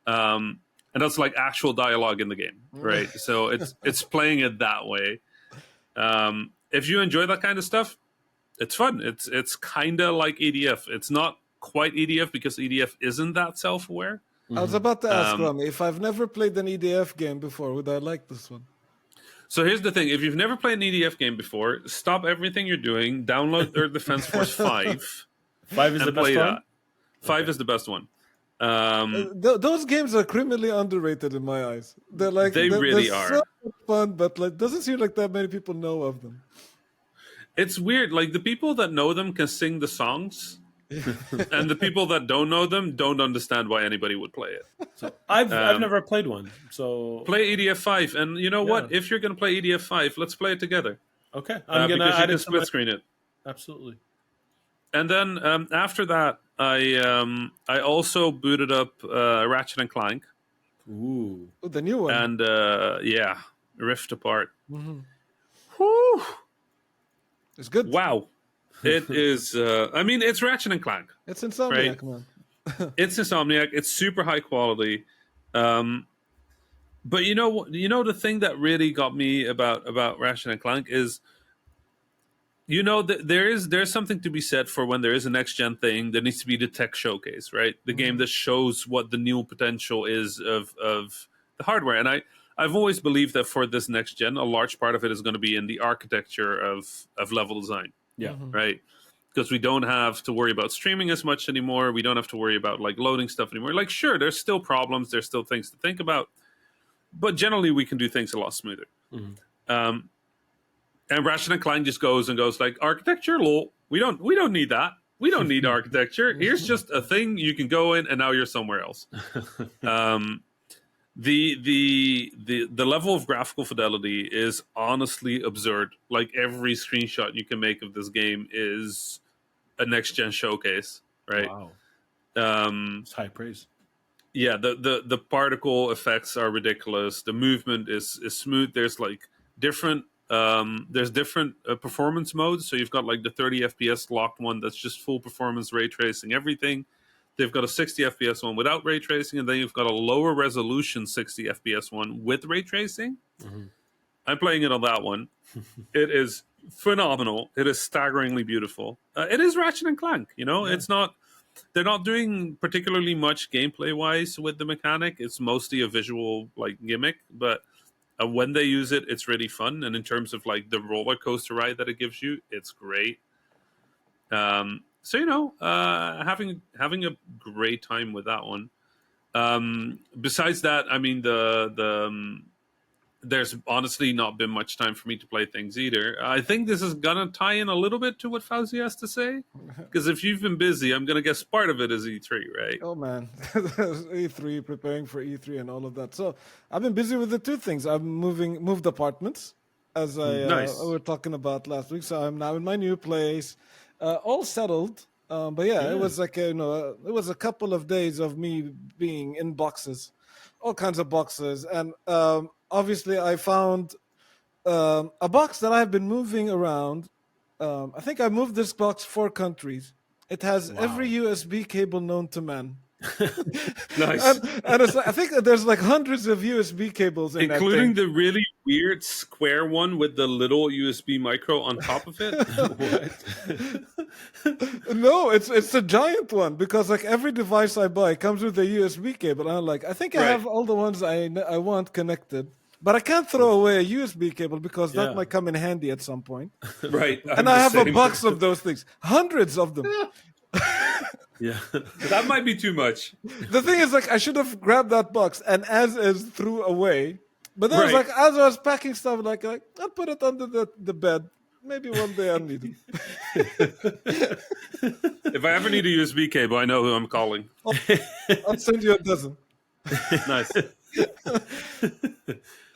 [SPEAKER 2] And that's actual dialogue in the game, right? So it's playing it that way. If you enjoy that kind of stuff, it's fun. It's kind of like EDF. It's not quite EDF because EDF isn't that self-aware.
[SPEAKER 3] I was about to ask
[SPEAKER 2] Um,
[SPEAKER 3] Rami if I've never played an EDF game before, would I like this one?
[SPEAKER 2] So here's the thing: if you've never played an EDF game before, stop everything you're doing, download Earth Defense Force 5,
[SPEAKER 1] 5 is the
[SPEAKER 2] and
[SPEAKER 1] best
[SPEAKER 2] play
[SPEAKER 1] one.
[SPEAKER 2] that. 5
[SPEAKER 1] Okay.
[SPEAKER 2] is the best one.
[SPEAKER 3] Those games are criminally underrated in my eyes. They're like
[SPEAKER 2] They really
[SPEAKER 3] they're
[SPEAKER 2] are.
[SPEAKER 3] so fun, but like doesn't seem like that many people know of them.
[SPEAKER 2] It's weird. Like the people that know them can sing the songs, and the people that don't know them don't understand why anybody would play it.
[SPEAKER 1] So I've
[SPEAKER 2] Um,
[SPEAKER 1] never played one. So
[SPEAKER 2] Play EDF 5, and you know what?
[SPEAKER 1] Yeah.
[SPEAKER 2] If you're going to play EDF 5, let's play it together
[SPEAKER 1] okay, I'm gonna
[SPEAKER 2] because you
[SPEAKER 1] add
[SPEAKER 2] can
[SPEAKER 1] it to my
[SPEAKER 2] split screen it.
[SPEAKER 1] absolutely.
[SPEAKER 2] And then after that, I also booted up Ratchet and Clank,
[SPEAKER 1] Ooh,
[SPEAKER 3] Oh, the new one.
[SPEAKER 2] and yeah, Rift Apart.
[SPEAKER 3] Mhm.
[SPEAKER 2] Whew.
[SPEAKER 3] It's good.
[SPEAKER 2] Wow, it is. I mean, it's Ratchet and Clank.
[SPEAKER 3] It's Insomniac, man.
[SPEAKER 2] It's Insomniac. It's super high quality. But you know what? You know the thing that really got me about Ratchet and Clank is, there's something to be said for when there is a next gen thing. There needs to be the tech showcase, right? The game that shows what the new potential is of the hardware. And I've always believed that for this next gen, a large part of it is going to be in the architecture of level design,
[SPEAKER 1] yeah.
[SPEAKER 2] right? Because we don't have to worry about streaming as much anymore. We don't have to worry about like loading stuff anymore. Like, sure, there's still problems. There's still things to think about, but generally we can do things a lot smoother. Um, and Ratchet and Clank just goes like architecture, lol. We don't need that. We don't need architecture. Here's just a thing you can go in, and now you're somewhere else. The level of graphical fidelity is honestly absurd. Like every screenshot you can make of this game is a next gen showcase, right?
[SPEAKER 1] Wow,
[SPEAKER 2] Um,
[SPEAKER 1] it's high praise.
[SPEAKER 2] yeah, the particle effects are ridiculous. The movement is smooth. There's like different different performance modes. So you've got like the 30 FPS locked one that's just full performance, ray tracing everything. They've got a 60 FPS one without ray tracing, and then you've got a lower resolution 60 FPS one with ray tracing. I'm playing it on that one. It is phenomenal. It is staggeringly beautiful. It is Ratchet and Clank. It's not. They're not doing particularly much gameplay wise with the mechanic. It's mostly a visual like gimmick, but when they use it, it's really fun. And in terms of like the roller coaster ride that it gives you, it's great. So having a great time with that one. Besides that, I mean there's honestly not been much time for me to play things either. I think this is gonna tie in a little bit to what Fauzi has to say, because if you've been busy, I'm gonna guess part of it is E3, right?
[SPEAKER 3] Oh man, E3, preparing for E3 and all of that. So I've been busy with the two things. I've moved apartments, as
[SPEAKER 2] Nice.
[SPEAKER 3] we were talking about last week. So I'm now in my new place, all settled. But yeah, it was like it was a couple of days of me being in boxes, all kinds of boxes, and obviously I found a box that I've been moving around. I think I moved this box 4 countries. It has every USB cable known to man.
[SPEAKER 2] Nice.
[SPEAKER 3] and it's like, I think there's like hundreds of USB cables in
[SPEAKER 2] Including
[SPEAKER 3] that
[SPEAKER 2] the really weird square one with the little USB micro on top of it.
[SPEAKER 3] thing. No, it's a giant one because like every device I buy comes with a USB cable. And I'm like, I think I
[SPEAKER 2] Right.
[SPEAKER 3] have all the ones I want connected, but I can't throw away a USB cable because that
[SPEAKER 1] Yeah.
[SPEAKER 3] might come in handy at some point.
[SPEAKER 2] Right.
[SPEAKER 3] And I have a box of those things, hundreds of them.
[SPEAKER 1] Yeah.
[SPEAKER 2] That might be too much.
[SPEAKER 3] The thing is, like, I should have grabbed that box and as is threw away. But then,
[SPEAKER 2] Right.
[SPEAKER 3] like, as I was packing stuff, like I'll put it under the bed. Maybe one day I'll need it.
[SPEAKER 2] If I ever need a USB cable, I know who I'm calling.
[SPEAKER 3] I'll send you a dozen.
[SPEAKER 2] Nice.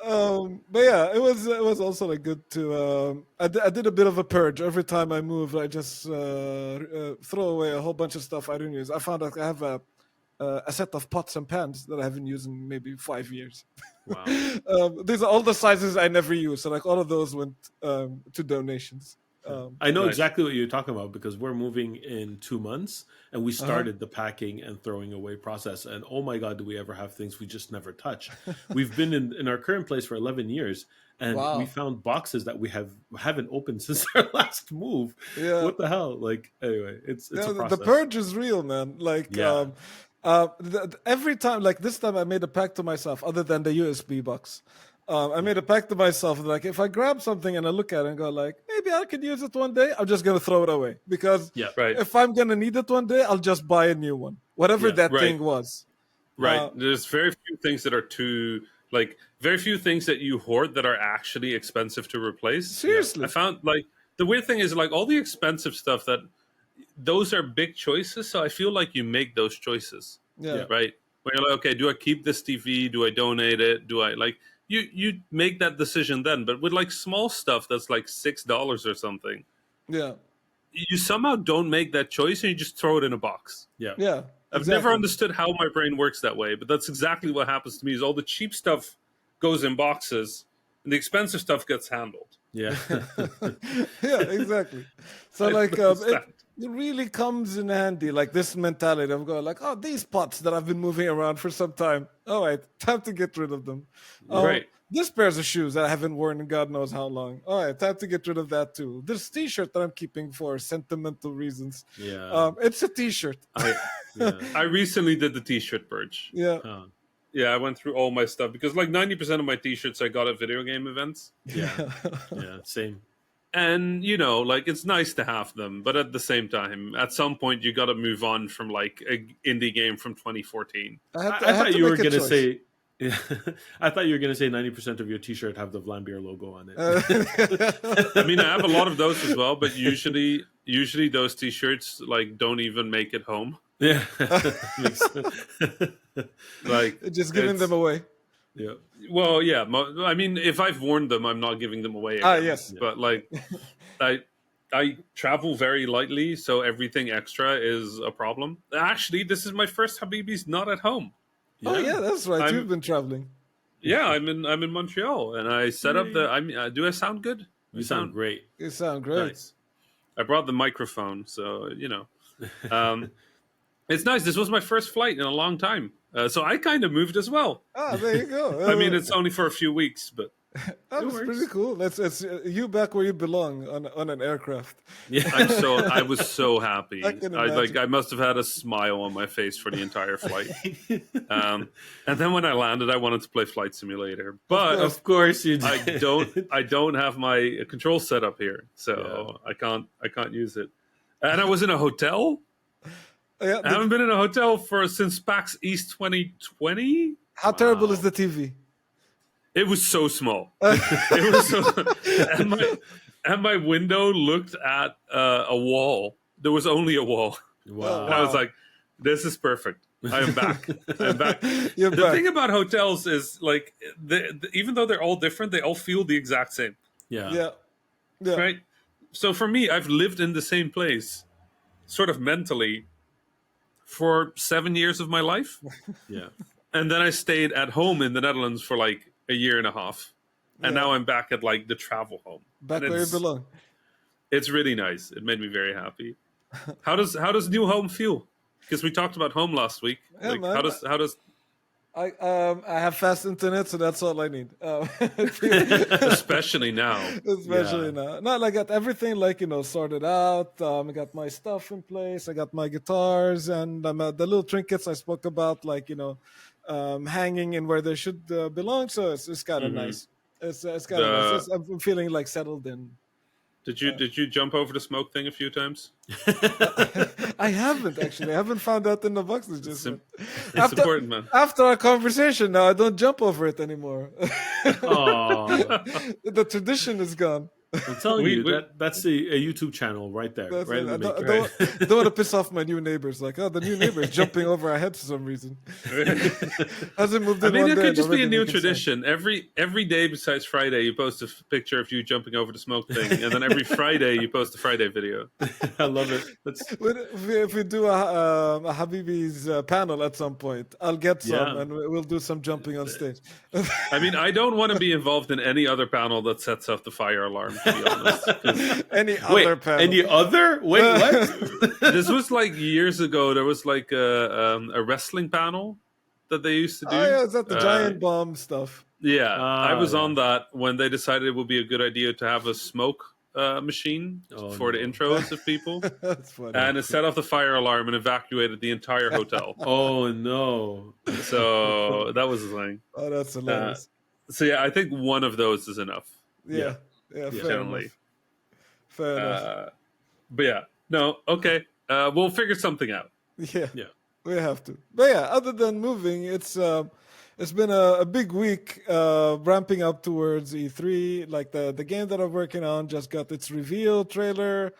[SPEAKER 3] But yeah, it was also like good to. I did a bit of a purge. Every time I move, I just throw away a whole bunch of stuff I don't use. I found out I have a set of pots and pans that I haven't used in maybe 5 years.
[SPEAKER 1] Wow.
[SPEAKER 3] These are all the sizes I never use. So like all of those went to donations.
[SPEAKER 1] I know
[SPEAKER 2] Nice.
[SPEAKER 1] exactly what you're talking about because we're moving in 2 months and we
[SPEAKER 3] Uh-huh.
[SPEAKER 1] started the packing and throwing away process. And oh my God, do we ever have things we just never touch? We've been in our current place for 11 years and
[SPEAKER 3] Wow.
[SPEAKER 1] we found boxes that we haven't opened since our last move.
[SPEAKER 3] Yeah.
[SPEAKER 1] What the hell? Like, anyway, it's a
[SPEAKER 3] Yeah,
[SPEAKER 1] process.
[SPEAKER 3] the purge is real, man. Like,
[SPEAKER 1] Yeah.
[SPEAKER 3] Every time, like this time, I made a pact to myself, other than the USB box. I made a pact to myself, like if I grab something and I look at it and go like, maybe I could use it one day, I'm just gonna throw it away because
[SPEAKER 1] Yeah.
[SPEAKER 2] Right.
[SPEAKER 3] if I'm gonna need it one day, I'll just buy a new one, whatever
[SPEAKER 1] Yeah,
[SPEAKER 3] that
[SPEAKER 2] right.
[SPEAKER 3] thing was.
[SPEAKER 2] Right.
[SPEAKER 3] Uh,
[SPEAKER 2] There's very few things that are too like very few things that you hoard that are actually expensive to replace.
[SPEAKER 3] Seriously,
[SPEAKER 2] I found like the weird thing is like all the expensive stuff that those are big choices, so I feel like you make those choices.
[SPEAKER 3] yeah,
[SPEAKER 2] Right? Where you're like, okay, do I keep this TV? Do I donate it? Do I like you make that decision then, but with like small stuff that's like $6 or something,
[SPEAKER 3] yeah,
[SPEAKER 2] you somehow don't make that choice and you just throw it in a box.
[SPEAKER 1] yeah,
[SPEAKER 3] yeah.
[SPEAKER 2] I've
[SPEAKER 3] Exactly.
[SPEAKER 2] never understood how my brain works that way, but that's exactly what happens to me. Is all the cheap stuff goes in boxes, and the expensive stuff gets handled.
[SPEAKER 1] yeah.
[SPEAKER 3] Yeah, exactly. So
[SPEAKER 2] I
[SPEAKER 3] like
[SPEAKER 2] noticed that.
[SPEAKER 3] it really comes in handy, like this mentality of going like, oh, these pots that I've been moving around for some time. All right, time to get rid of them.
[SPEAKER 2] Right.
[SPEAKER 3] This pairs of shoes that I haven't worn in God knows how long. All right, time to get rid of that too. This T-shirt that I'm keeping for sentimental reasons.
[SPEAKER 1] Yeah.
[SPEAKER 3] It's a T-shirt.
[SPEAKER 1] Yeah.
[SPEAKER 2] I recently did the T-shirt purge.
[SPEAKER 3] Yeah,
[SPEAKER 1] Huh.
[SPEAKER 2] Yeah, I went through all my stuff because like 90% of my T-shirts I got at video game events,
[SPEAKER 1] Yeah. Yeah. Same.
[SPEAKER 2] and you know, like it's nice to have them, but at the same time, at some point you got to move on from like a indie game from 2014.
[SPEAKER 3] I had to,
[SPEAKER 1] I
[SPEAKER 3] I had
[SPEAKER 1] thought
[SPEAKER 3] to
[SPEAKER 1] you were
[SPEAKER 3] make a
[SPEAKER 1] gonna
[SPEAKER 3] choice.
[SPEAKER 1] say. Yeah, I thought you were gonna say 90% of your T-shirt have the Vlambeer logo on it.
[SPEAKER 2] I mean, I have a lot of those as well, but usually those T-shirts like don't even make it home.
[SPEAKER 1] Yeah, makes sense.
[SPEAKER 2] Like
[SPEAKER 3] Just giving
[SPEAKER 2] it's-
[SPEAKER 3] them away.
[SPEAKER 1] Yeah,
[SPEAKER 2] Well, yeah. I mean, if I've worn them, I'm not giving them away.
[SPEAKER 3] Ah,
[SPEAKER 2] Again.
[SPEAKER 3] yes.
[SPEAKER 2] But like, I travel very lightly, so everything extra is a problem. Actually, this is my first Habibis not at home.
[SPEAKER 3] Oh yeah, that's right.
[SPEAKER 2] I'm-
[SPEAKER 3] You've been traveling.
[SPEAKER 2] Yeah, I'm in Montreal, and I set up the. I mean, do I sound good?
[SPEAKER 1] you sound great.
[SPEAKER 3] You sound great.
[SPEAKER 1] Nice.
[SPEAKER 2] I brought the microphone, so you know, it's nice. This was my first flight in a long time, so I kind of moved as well.
[SPEAKER 3] Ah, there you go.
[SPEAKER 2] I mean, it's only for a few weeks, but
[SPEAKER 3] That's
[SPEAKER 1] works.
[SPEAKER 3] pretty cool. It's you back where you belong on an aircraft.
[SPEAKER 1] Yeah,
[SPEAKER 2] I was so happy.
[SPEAKER 3] I can
[SPEAKER 2] like
[SPEAKER 3] imagine.
[SPEAKER 2] I must have had a smile on my face for the entire flight. And then when I landed, I wanted to play Flight Simulator, but
[SPEAKER 1] of course you
[SPEAKER 2] I
[SPEAKER 1] did.
[SPEAKER 2] don't have my control set up here, so I can't use it. And I was in a hotel.
[SPEAKER 3] Yeah,
[SPEAKER 2] I haven't been in a hotel since PAX East 2020.
[SPEAKER 3] how terrible
[SPEAKER 1] Wow.
[SPEAKER 3] is the TV?
[SPEAKER 2] It was so small. It was so, and my window looked at a wall. There was only a wall.
[SPEAKER 1] Wow.
[SPEAKER 2] And I was like, this is perfect. I am back. I'm back.
[SPEAKER 3] You're
[SPEAKER 2] The
[SPEAKER 3] back.
[SPEAKER 2] thing about hotels is like, even though they're all different, they all feel the exact same,
[SPEAKER 3] Yeah, yeah.
[SPEAKER 2] right? So for me, I've lived in the same place, sort of mentally, for 7 years of my life.
[SPEAKER 1] Yeah.
[SPEAKER 2] And then I stayed at home in the Netherlands for like a year and a half. And
[SPEAKER 3] Yeah.
[SPEAKER 2] now I'm back at like the travel home.
[SPEAKER 3] Back
[SPEAKER 2] And
[SPEAKER 3] where you
[SPEAKER 2] it's-
[SPEAKER 3] belong.
[SPEAKER 2] It's really nice. It made me very happy. How does new home feel? Because we talked about home last week.
[SPEAKER 3] Yeah,
[SPEAKER 2] Like,
[SPEAKER 3] man.
[SPEAKER 2] how does
[SPEAKER 3] I have fast internet, so that's all I need.
[SPEAKER 2] especially now?
[SPEAKER 3] Especially
[SPEAKER 1] Yeah.
[SPEAKER 3] now. No, I got everything sorted out. I got my stuff in place. I got my guitars and the little trinkets I spoke about, hanging in where they should belong. So it's kind of
[SPEAKER 2] Mhm.
[SPEAKER 3] nice. It's kind of nice.
[SPEAKER 2] The-
[SPEAKER 3] I'm feeling like settled in.
[SPEAKER 2] Did you jump over the smoke thing a few times?
[SPEAKER 3] I haven't actually. I haven't found out in the boxes just yet.
[SPEAKER 2] It's important, man.
[SPEAKER 3] After our conversation, now I don't jump over it anymore.
[SPEAKER 1] Oh,
[SPEAKER 3] The tradition is gone.
[SPEAKER 1] I'm telling
[SPEAKER 2] We-
[SPEAKER 1] you
[SPEAKER 2] we-
[SPEAKER 1] that's a YouTube channel right there.
[SPEAKER 3] That's
[SPEAKER 1] right
[SPEAKER 3] it.
[SPEAKER 1] in
[SPEAKER 3] I
[SPEAKER 1] the
[SPEAKER 3] don't,
[SPEAKER 1] making.
[SPEAKER 3] I don't want to piss off my new neighbors. Like, oh, the new neighbor is jumping over our heads for some reason. Hasn't moved in
[SPEAKER 2] I mean,
[SPEAKER 3] one
[SPEAKER 2] it
[SPEAKER 3] day.
[SPEAKER 2] could
[SPEAKER 3] and
[SPEAKER 2] just be
[SPEAKER 3] already
[SPEAKER 2] a new
[SPEAKER 3] making sound.
[SPEAKER 2] tradition. Every day besides Friday, you post a picture of you jumping over the smoke thing, and then every Friday you post a Friday video.
[SPEAKER 1] I love it. That's
[SPEAKER 3] If we do a Habibis panel at some point, I'll get some
[SPEAKER 1] Yeah.
[SPEAKER 3] and we'll do some jumping on stage.
[SPEAKER 2] I mean, I don't want to be involved in any other panel that sets off the fire alarm. To be honest, 'Cause
[SPEAKER 3] Any
[SPEAKER 1] wait.
[SPEAKER 3] other panel.
[SPEAKER 1] Any other? Wait, what?
[SPEAKER 2] this was like years ago. There was like a wrestling panel that they used to do.
[SPEAKER 3] Oh, yeah, is that the
[SPEAKER 2] Uh,
[SPEAKER 3] giant bomb stuff?
[SPEAKER 2] Yeah, I was
[SPEAKER 1] yeah.
[SPEAKER 2] on that when they decided it would be a good idea to have a smoke machine
[SPEAKER 1] Oh,
[SPEAKER 2] for the
[SPEAKER 1] no.
[SPEAKER 2] intros of people,
[SPEAKER 3] That's funny.
[SPEAKER 2] and it set off the fire alarm and evacuated the entire hotel.
[SPEAKER 1] Oh no.
[SPEAKER 2] So that was the thing.
[SPEAKER 3] Oh, that's hilarious.
[SPEAKER 2] So yeah, I think one of those is enough.
[SPEAKER 3] Yeah,
[SPEAKER 1] Yeah.
[SPEAKER 3] fair
[SPEAKER 2] Generally.
[SPEAKER 3] enough. Fair enough.
[SPEAKER 2] But yeah, no, okay. We'll figure something out.
[SPEAKER 3] Yeah,
[SPEAKER 1] Yeah.
[SPEAKER 3] we have to. But yeah, other than moving, it's been a big week ramping up towards E3. Like the game that I'm working on just got its reveal trailer.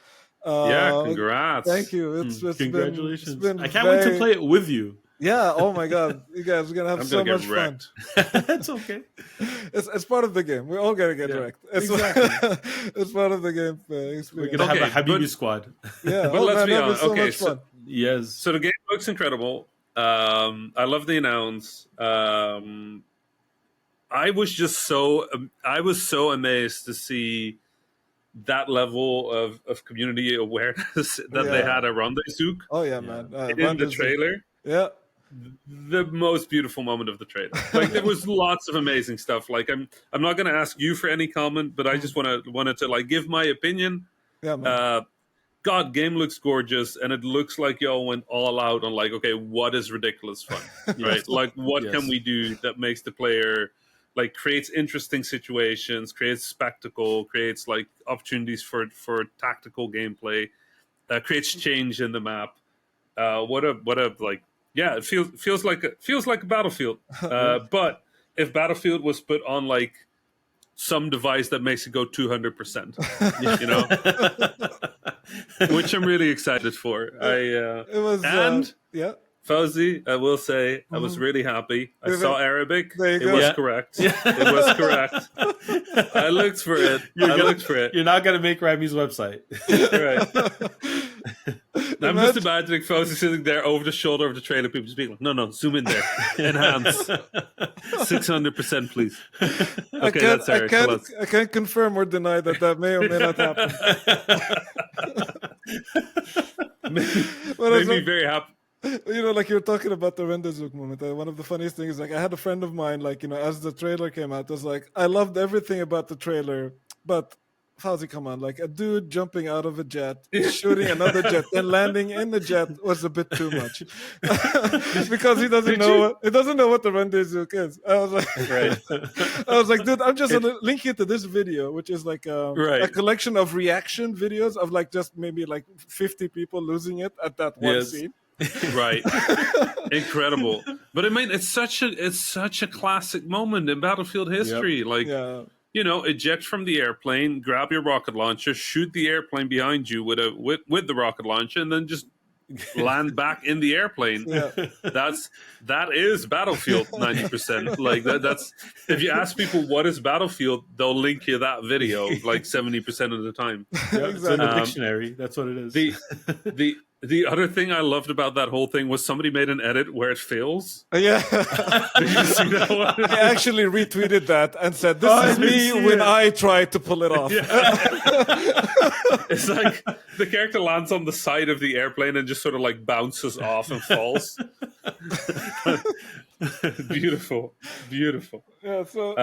[SPEAKER 2] Yeah, congrats.
[SPEAKER 3] Thank you. It's
[SPEAKER 1] Congratulations.
[SPEAKER 3] been
[SPEAKER 1] I can't wait to play it with you.
[SPEAKER 3] Yeah. Oh my God, you guys are gonna have
[SPEAKER 2] I'm
[SPEAKER 3] so
[SPEAKER 2] gonna
[SPEAKER 3] much
[SPEAKER 2] get
[SPEAKER 3] fun.
[SPEAKER 2] wrecked.
[SPEAKER 1] It's okay.
[SPEAKER 3] It's part of the game. We're all gonna get
[SPEAKER 1] Yeah,
[SPEAKER 3] wrecked. It's
[SPEAKER 1] exactly.
[SPEAKER 3] it's part of the game
[SPEAKER 1] We're
[SPEAKER 3] experience.
[SPEAKER 1] gonna have a
[SPEAKER 2] Okay,
[SPEAKER 1] Habibi
[SPEAKER 2] but-
[SPEAKER 1] squad.
[SPEAKER 3] Yeah.
[SPEAKER 2] But
[SPEAKER 3] oh
[SPEAKER 2] let's
[SPEAKER 3] man,
[SPEAKER 2] be
[SPEAKER 3] that'd be
[SPEAKER 2] honest.
[SPEAKER 3] so
[SPEAKER 2] Okay,
[SPEAKER 3] much fun.
[SPEAKER 1] Yes.
[SPEAKER 2] So the game looks incredible. I love the announce. I was so amazed to see that level of community awareness that they
[SPEAKER 3] Yeah.
[SPEAKER 2] had around the Zook
[SPEAKER 3] Oh yeah,
[SPEAKER 1] Yeah.
[SPEAKER 3] man.
[SPEAKER 2] in the
[SPEAKER 3] Randa's-
[SPEAKER 2] trailer.
[SPEAKER 3] Yeah.
[SPEAKER 2] The most beautiful moment of the trailer. Like there was lots of amazing stuff. Like I'm not going to ask you for any comment, but I just wanted to like give my opinion.
[SPEAKER 3] Yeah, man.
[SPEAKER 2] God, game looks gorgeous, and it looks like y'all went all out on like, okay, what is ridiculous fun, right? Like, what
[SPEAKER 1] Yes.
[SPEAKER 2] can we do that makes the player like creates interesting situations, creates spectacle, creates like opportunities for tactical gameplay, creates change in the map. What a like, yeah, it feels like a Battlefield. But if Battlefield was put on like some device that makes it go 200%, you know, which I'm really excited for.
[SPEAKER 3] It was
[SPEAKER 2] and
[SPEAKER 3] yeah.
[SPEAKER 2] Fauzi, I will say, I was really happy. I saw Arabic.
[SPEAKER 3] There you
[SPEAKER 2] It
[SPEAKER 3] go.
[SPEAKER 2] was
[SPEAKER 1] Yeah.
[SPEAKER 2] correct. It was correct. I looked for it. I looked for it.
[SPEAKER 1] You're not gonna make Rami's website.
[SPEAKER 2] Right. I'm just imagining Fauzi sitting there over the shoulder of the trailer, people just being like, no, zoom in there. Enhance. 600%, please. Okay, that's Eric.
[SPEAKER 3] I can't confirm or deny that may or may not happen.
[SPEAKER 2] Made me very happy.
[SPEAKER 3] You know, like you're talking about the Renderzug moment. One of the funniest things is like I had a friend of mine, like, you know, as the trailer came out, was like, I loved everything about the trailer, but Fauzi, come on, like a dude jumping out of a jet, shooting another jet, and landing in the jet was a bit too much. Because he doesn't know what the Renderzug is. I was like,
[SPEAKER 2] Right.
[SPEAKER 3] I was like, dude, I'm just link you to this video, which is like
[SPEAKER 2] Right.
[SPEAKER 3] a collection of reaction videos of like just maybe like 50 people losing it at that one
[SPEAKER 1] Yes.
[SPEAKER 3] scene.
[SPEAKER 2] Right. Incredible. But I mean, it's such a classic moment in Battlefield history. Like,
[SPEAKER 3] Yeah.
[SPEAKER 2] you know, eject from the airplane, grab your rocket launcher, shoot the airplane behind you with the rocket launcher, and then just land back in the airplane.
[SPEAKER 3] Yeah.
[SPEAKER 2] That is Battlefield 90%. Like that's if you ask people what is Battlefield, they'll link you that video like 70% of the time.
[SPEAKER 1] Yeah, it's in the
[SPEAKER 2] Exactly.
[SPEAKER 1] dictionary. That's what it is.
[SPEAKER 2] The other thing I loved about that whole thing was somebody made an edit where it fails.
[SPEAKER 3] Yeah.
[SPEAKER 2] Did you see that one?
[SPEAKER 3] I actually retweeted that and said, "This
[SPEAKER 1] Oh,
[SPEAKER 3] is
[SPEAKER 1] I didn't
[SPEAKER 3] me
[SPEAKER 1] see
[SPEAKER 3] when
[SPEAKER 1] it.
[SPEAKER 3] I try to pull it off."
[SPEAKER 2] It's like the character lands on the side of the airplane and just sort of like bounces off and falls. Beautiful.
[SPEAKER 3] Yeah, so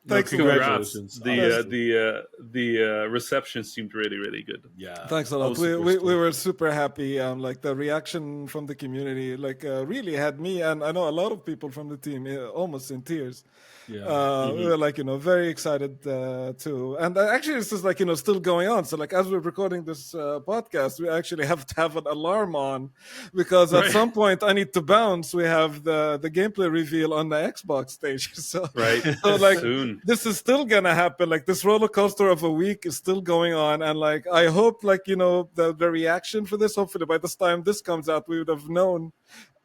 [SPEAKER 2] Congrats.
[SPEAKER 1] congratulations.
[SPEAKER 2] The reception seemed really, really good.
[SPEAKER 1] Yeah.
[SPEAKER 3] thanks a
[SPEAKER 1] I
[SPEAKER 3] lot.
[SPEAKER 1] was
[SPEAKER 3] We
[SPEAKER 1] super stoked.
[SPEAKER 3] were super happy. Like the reaction from the community, like really had me and I know a lot of people from the team almost in tears.
[SPEAKER 1] Yeah.
[SPEAKER 3] We were like, you know, very excited too. And actually, this is like, you know, still going on. So like, as we're recording this podcast, we actually have to have an alarm on because at
[SPEAKER 2] Right.
[SPEAKER 3] some point I need to bounce. We have the gameplay reveal on the Xbox stage. So,
[SPEAKER 2] Right.
[SPEAKER 3] so like,
[SPEAKER 2] Soon.
[SPEAKER 3] this is still gonna happen. Like this roller coaster of a week is still going on. And like, I hope like, you know, the reaction for this, hopefully by this time this comes out, we would have known.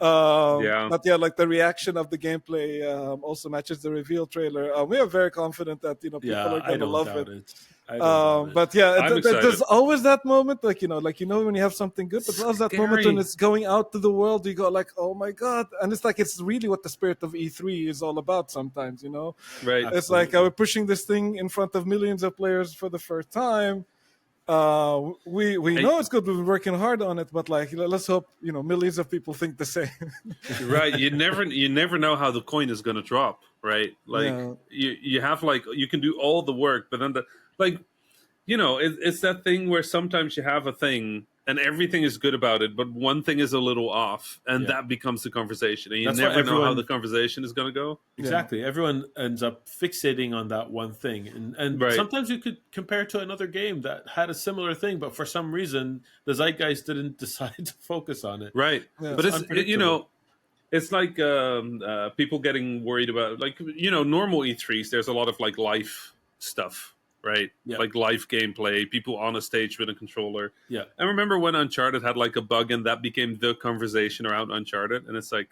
[SPEAKER 2] Yeah.
[SPEAKER 3] But yeah, like the reaction of the gameplay also matches the reveal trailer. We are very confident that, you know, people
[SPEAKER 1] Yeah,
[SPEAKER 3] are
[SPEAKER 1] I
[SPEAKER 3] gonna
[SPEAKER 1] don't
[SPEAKER 3] love
[SPEAKER 1] doubt
[SPEAKER 3] it.
[SPEAKER 1] it. I don't doubt it.
[SPEAKER 3] But yeah,
[SPEAKER 2] I'm excited.
[SPEAKER 3] there's always that moment, like you know, when you have something good, but there's always that moment when
[SPEAKER 2] Scary.
[SPEAKER 3] it's going out to the world. You go like, oh my god, and it's like it's really what the spirit of E3 is all about. Sometimes, you know,
[SPEAKER 2] Right.
[SPEAKER 3] it's like we're pushing this thing in front of millions of players for the first time. We know it's good. We've been working hard on it, but like let's hope you know millions of people think the same.
[SPEAKER 2] Right. You never know how the coin is going to drop. Right. Like
[SPEAKER 3] Yeah.
[SPEAKER 2] you have like you can do all the work, but then it's that thing where sometimes you have a thing and everything is good about it, but one thing is a little off, and that becomes the conversation, and you never know how the conversation is going to go.
[SPEAKER 1] Exactly. Everyone ends up fixating on that one thing. And sometimes you could compare it to another game that had a similar thing, but for some reason, the zeitgeist didn't decide to focus on it.
[SPEAKER 2] Right. Yeah. But it's like people getting worried about, like, normal E3s, there's a lot of, like, live stuff, right?
[SPEAKER 1] Yeah.
[SPEAKER 2] Like live gameplay, people on a stage with a controller.
[SPEAKER 1] Yeah.
[SPEAKER 2] I remember when Uncharted had, like, a bug, and that became the conversation around Uncharted, and it's like,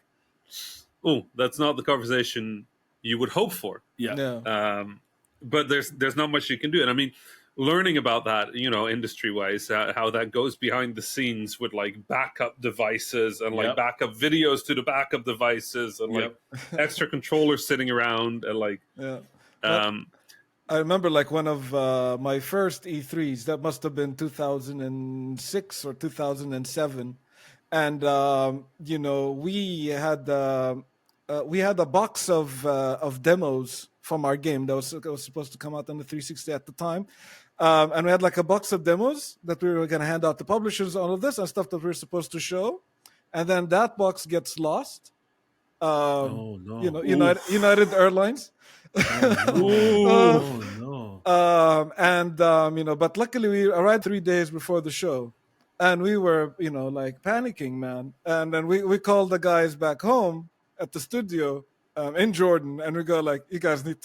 [SPEAKER 2] oh, that's not the conversation you would hope for.
[SPEAKER 1] Yeah.
[SPEAKER 2] But there's not much you can do. And I mean, learning about that, industry-wise, how that goes behind the scenes with, like, backup devices and, like, backup videos to the backup devices and, like, extra controllers sitting around and, like...
[SPEAKER 3] I remember, like, one of my first E3s, that must have been 2006 or 2007. And, we had a box of demos from our game that was supposed to come out on the 360 at the time. And we had, like, a box of demos that we were going to hand out to publishers, all of this and stuff that we were supposed to show. And then that box gets lost.
[SPEAKER 1] Oh, no.
[SPEAKER 3] United Airlines.
[SPEAKER 1] Oh, no.
[SPEAKER 3] But luckily we arrived 3 days before the show. And we were, like, panicking, man. And then we called the guys back home at the studio in Jordan, and we go, like, you guys need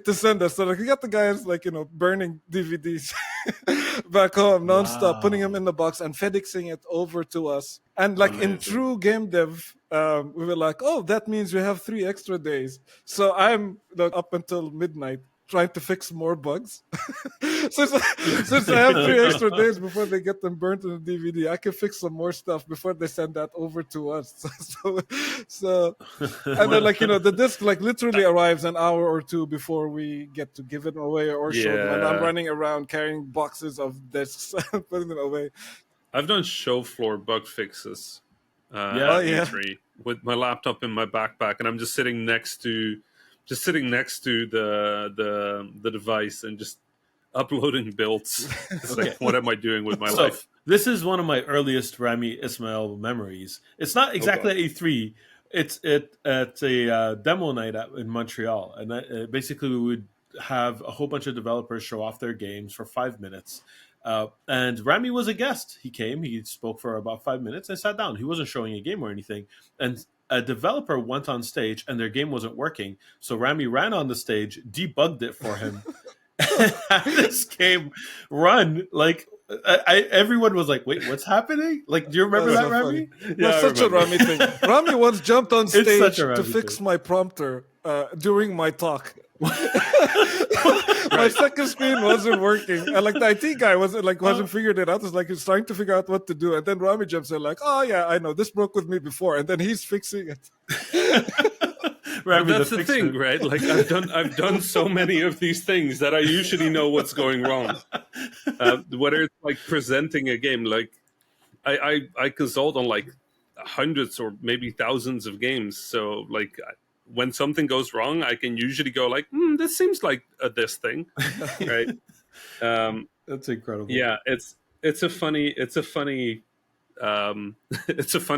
[SPEAKER 3] to send us. So, like, we got the guys, like, burning DVDs back home nonstop, putting them in the box and FedExing it over to us. And, like, in true game dev, we were like, oh, that means we have 3 extra days. So I'm, like, up until midnight trying to fix more bugs. since I have 3 extra days before they get them burnt in the DVD, I can fix some more stuff before they send that over to us. So and then, like, the disc, like, literally arrives an hour or two before we get to give it away or show them. And I'm running around carrying boxes of discs and putting them away.
[SPEAKER 2] I've done show floor bug fixes at E3 with my laptop in my backpack, and I'm just sitting next to the device and just uploading builds. It's like, what am I doing with my life?
[SPEAKER 1] This is one of my earliest Rami Ismail memories. It's not exactly at E3. It's at a demo night in Montreal, and basically we would have a whole bunch of developers show off their games for 5 minutes. And Rami was a guest. He came, he spoke for about 5 minutes and sat down. He wasn't showing a game or anything. And a developer went on stage and their game wasn't working. So Rami ran on the stage, debugged it for him, and had this game run. Like, everyone was like, wait, what's happening? Like, do you remember that, Rami?
[SPEAKER 3] That's such a Rami thing. Rami once jumped on stage to fix my prompter during my talk. My second screen wasn't working, and, like, the IT guy wasn't figured it out. It's like he's trying to figure out what to do, and then Rami jumps in, like, "Oh yeah, I know this broke with me before," and then he's fixing it.
[SPEAKER 2] Rami, that's the thing, right? Like, I've done so many of these things that I usually know what's going wrong. Whether it's, like, presenting a game, like I consult on, like, hundreds or maybe thousands of games, so, like, when something goes wrong, I can usually go, like, this seems like this thing, right?
[SPEAKER 1] That's incredible.
[SPEAKER 2] Yeah, it's a funny it's a funny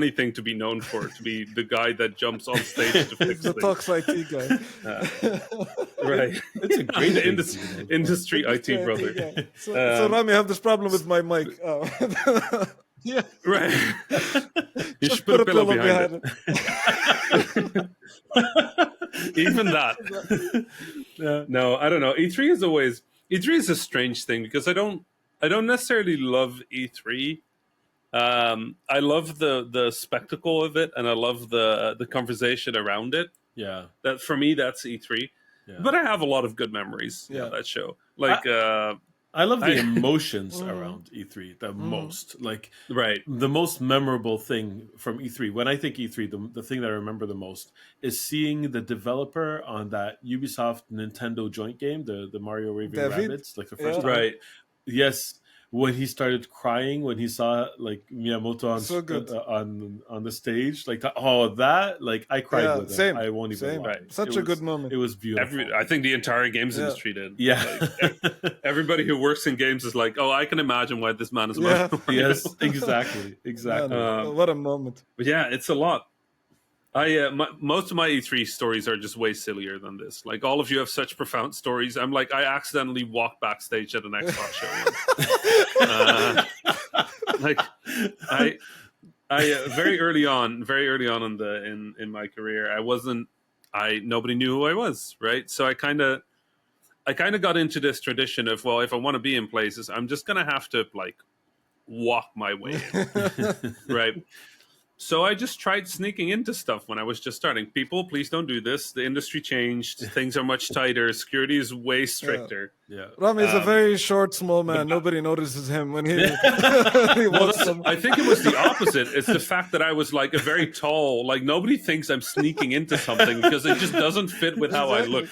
[SPEAKER 2] thing to be known for, to be the guy that jumps on stage to fix
[SPEAKER 3] the talks IT guy.
[SPEAKER 2] Right.
[SPEAKER 1] It's a great
[SPEAKER 2] industry IT brother.
[SPEAKER 3] So Rami, I have this problem with my mic.
[SPEAKER 2] Yeah. Right. You should put a pillow behind it. Even that. No, I don't know. E3 is a strange thing because I don't necessarily love E3. I love the spectacle of it, and I love the conversation around it.
[SPEAKER 1] Yeah.
[SPEAKER 2] That, for me, that's E3. Yeah. But I have a lot of good memories of that show. Like,
[SPEAKER 1] I love the emotions around E3 the most. Like, the most memorable thing from E3. When I think E3, the thing that I remember the most is seeing the developer on that Ubisoft Nintendo joint game, the Mario Raving Rabbids, like the first time.
[SPEAKER 2] Right.
[SPEAKER 1] Yes. when he started crying when he saw like Miyamoto
[SPEAKER 3] So good.
[SPEAKER 1] on the stage, like that, like I cried
[SPEAKER 3] Yeah,
[SPEAKER 1] with him.
[SPEAKER 3] same,
[SPEAKER 1] I won't even
[SPEAKER 3] same.
[SPEAKER 1] lie.
[SPEAKER 2] Right.
[SPEAKER 3] Such a good moment.
[SPEAKER 1] It was beautiful.
[SPEAKER 2] I think the entire games
[SPEAKER 3] Yeah.
[SPEAKER 2] industry did.
[SPEAKER 1] Yeah.
[SPEAKER 2] Like, everybody who works in games is like, oh, I can imagine why this man is
[SPEAKER 3] Yeah.
[SPEAKER 2] emotional.
[SPEAKER 1] Yes, exactly.
[SPEAKER 3] Man, what a moment.
[SPEAKER 2] But yeah, it's a lot. Most of my E3 stories are just way sillier than this. Like all of you have such profound stories. I'm like, I accidentally walked backstage at an Xbox show. Like I very early on in my career, nobody knew who I was, right? So I kind of got into this tradition of, well, if I want to be in places, I'm just gonna have to like walk my way in, right? So I just tried sneaking into stuff when I was just starting. People, please don't do this. The industry changed. Things are much tighter. Security is way stricter.
[SPEAKER 1] Yeah.
[SPEAKER 3] Rami is a very short, small man. Nobody notices him when he, he
[SPEAKER 2] Well,
[SPEAKER 3] walks up.
[SPEAKER 2] I think it was the opposite. It's the fact that I was like a very tall, like nobody thinks I'm sneaking into something because it just doesn't fit with how I look,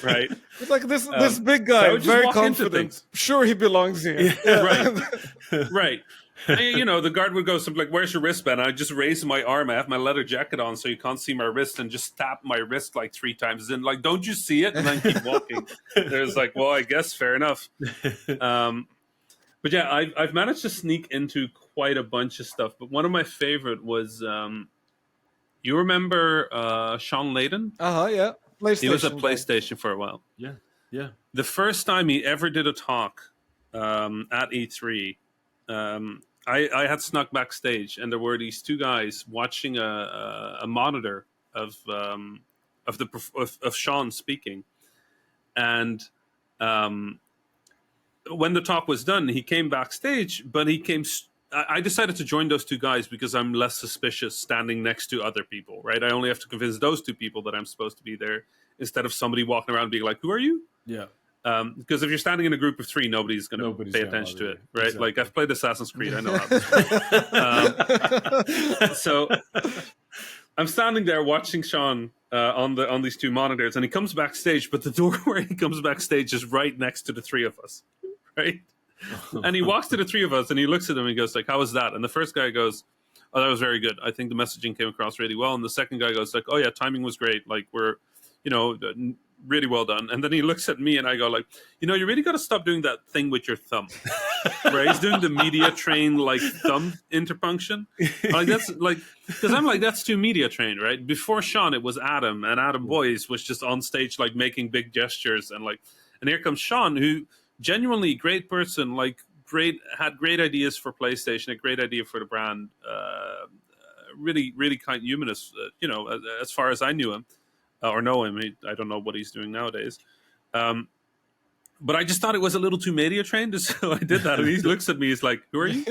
[SPEAKER 2] right?
[SPEAKER 3] It's like this big
[SPEAKER 2] so I
[SPEAKER 3] guy,
[SPEAKER 2] would just
[SPEAKER 3] very
[SPEAKER 2] walk into
[SPEAKER 3] confident.
[SPEAKER 2] things.
[SPEAKER 3] Sure, he belongs here.
[SPEAKER 2] Right. Right. And, the guard would go something like, "Where's your wristband?" I just raise my arm. I have my leather jacket on, so you can't see my wrist, and just tap my wrist like 3 times. And like, don't you see it? And then keep walking. There's like, well, I guess fair enough. But yeah, I've managed to sneak into quite a bunch of stuff. But one of my favorite was, you remember Sean Layden?
[SPEAKER 3] Yeah. PlayStation.
[SPEAKER 2] He was at
[SPEAKER 3] guy.
[SPEAKER 2] PlayStation for a while.
[SPEAKER 1] Yeah. Yeah.
[SPEAKER 2] The first time he ever did a talk at E3. I had snuck backstage, and there were these 2 guys watching a monitor of Sean speaking, and when the talk was done, he came backstage, but he came. I decided to join those 2 guys because I'm less suspicious standing next to other people, right? I only have to convince those 2 people that I'm supposed to be there instead of somebody walking around being like, "Who are you?"
[SPEAKER 1] Yeah.
[SPEAKER 2] Because if you're standing in a group of 3, nobody's going to pay attention to it, right?
[SPEAKER 1] Exactly.
[SPEAKER 2] Like I've played Assassin's Creed, I know how this works. So I'm standing there watching Sean on these 2 monitors, and he comes backstage, but the door where he comes backstage is right next to the 3 of us, right? And he walks to the 3 of us, and he looks at them, and he goes like, "How was that?" And the first guy goes, "Oh, that was very good. I think the messaging came across really well." And the second guy goes like, "Oh yeah, timing was great. Like we're, really well done." And then he looks at me, and I go like, "You really got to stop doing that thing with your thumb." Where he's doing the media train like thumb interpunction. Like that's like, because I'm like, that's too media trained, right? Before Sean, it was Adam, and Adam Boyes was just on stage like making big gestures, and here comes Sean, who genuinely great person, like had great ideas for PlayStation, a great idea for the brand, really really kind humanist, as far as I knew him. Or know him. I don't know what he's doing nowadays. But I just thought it was a little too media trained, so I did that. And he looks at me, he's like, "Who are you?"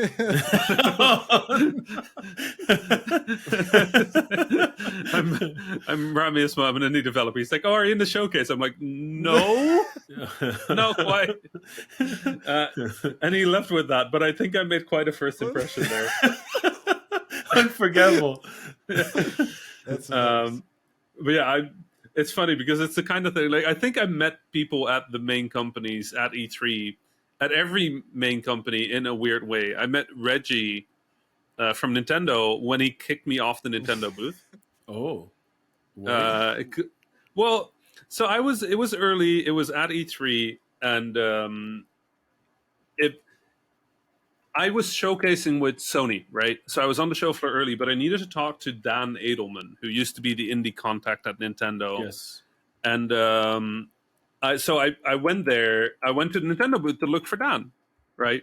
[SPEAKER 2] I'm Rami Ismail, I'm an indie developer. He's like, "Oh, are you in the showcase?" I'm like, "No, not quite." And he left with that, but I think I made quite a first impression there.
[SPEAKER 1] Unforgettable.
[SPEAKER 3] That's nice.
[SPEAKER 2] But yeah, it's funny because it's the kind of thing, like, I think I met people at the main companies at E3, at every main company in a weird way. I met Reggie from Nintendo when he kicked me off the Nintendo booth.
[SPEAKER 1] Oh.
[SPEAKER 2] Well, so it was early, it was at E3, and I was showcasing with Sony, right? So I was on the show floor early, but I needed to talk to Dan Edelman, who used to be the indie contact at Nintendo.
[SPEAKER 1] Yes.
[SPEAKER 2] And I went there. I went to the Nintendo booth to look for Dan, right?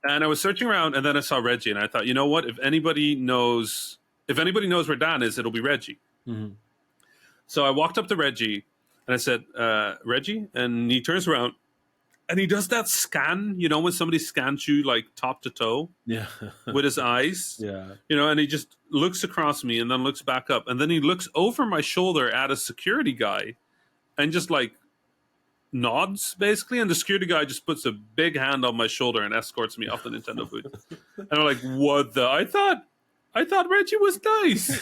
[SPEAKER 2] And I was searching around, and then I saw Reggie, and I thought, you know what? If anybody knows where Dan is, it'll be Reggie.
[SPEAKER 1] Mm-hmm.
[SPEAKER 2] So I walked up to Reggie, and I said, "Reggie," and he turns around. And he does that scan, when somebody scans you like top to toe,
[SPEAKER 1] Yeah.
[SPEAKER 2] with his eyes,
[SPEAKER 1] Yeah.
[SPEAKER 2] and he just looks across me and then looks back up. And then he looks over my shoulder at a security guy and just like nods basically. And the security guy just puts a big hand on my shoulder and escorts me off the Nintendo booth. And I'm like, what the? I thought Reggie was nice.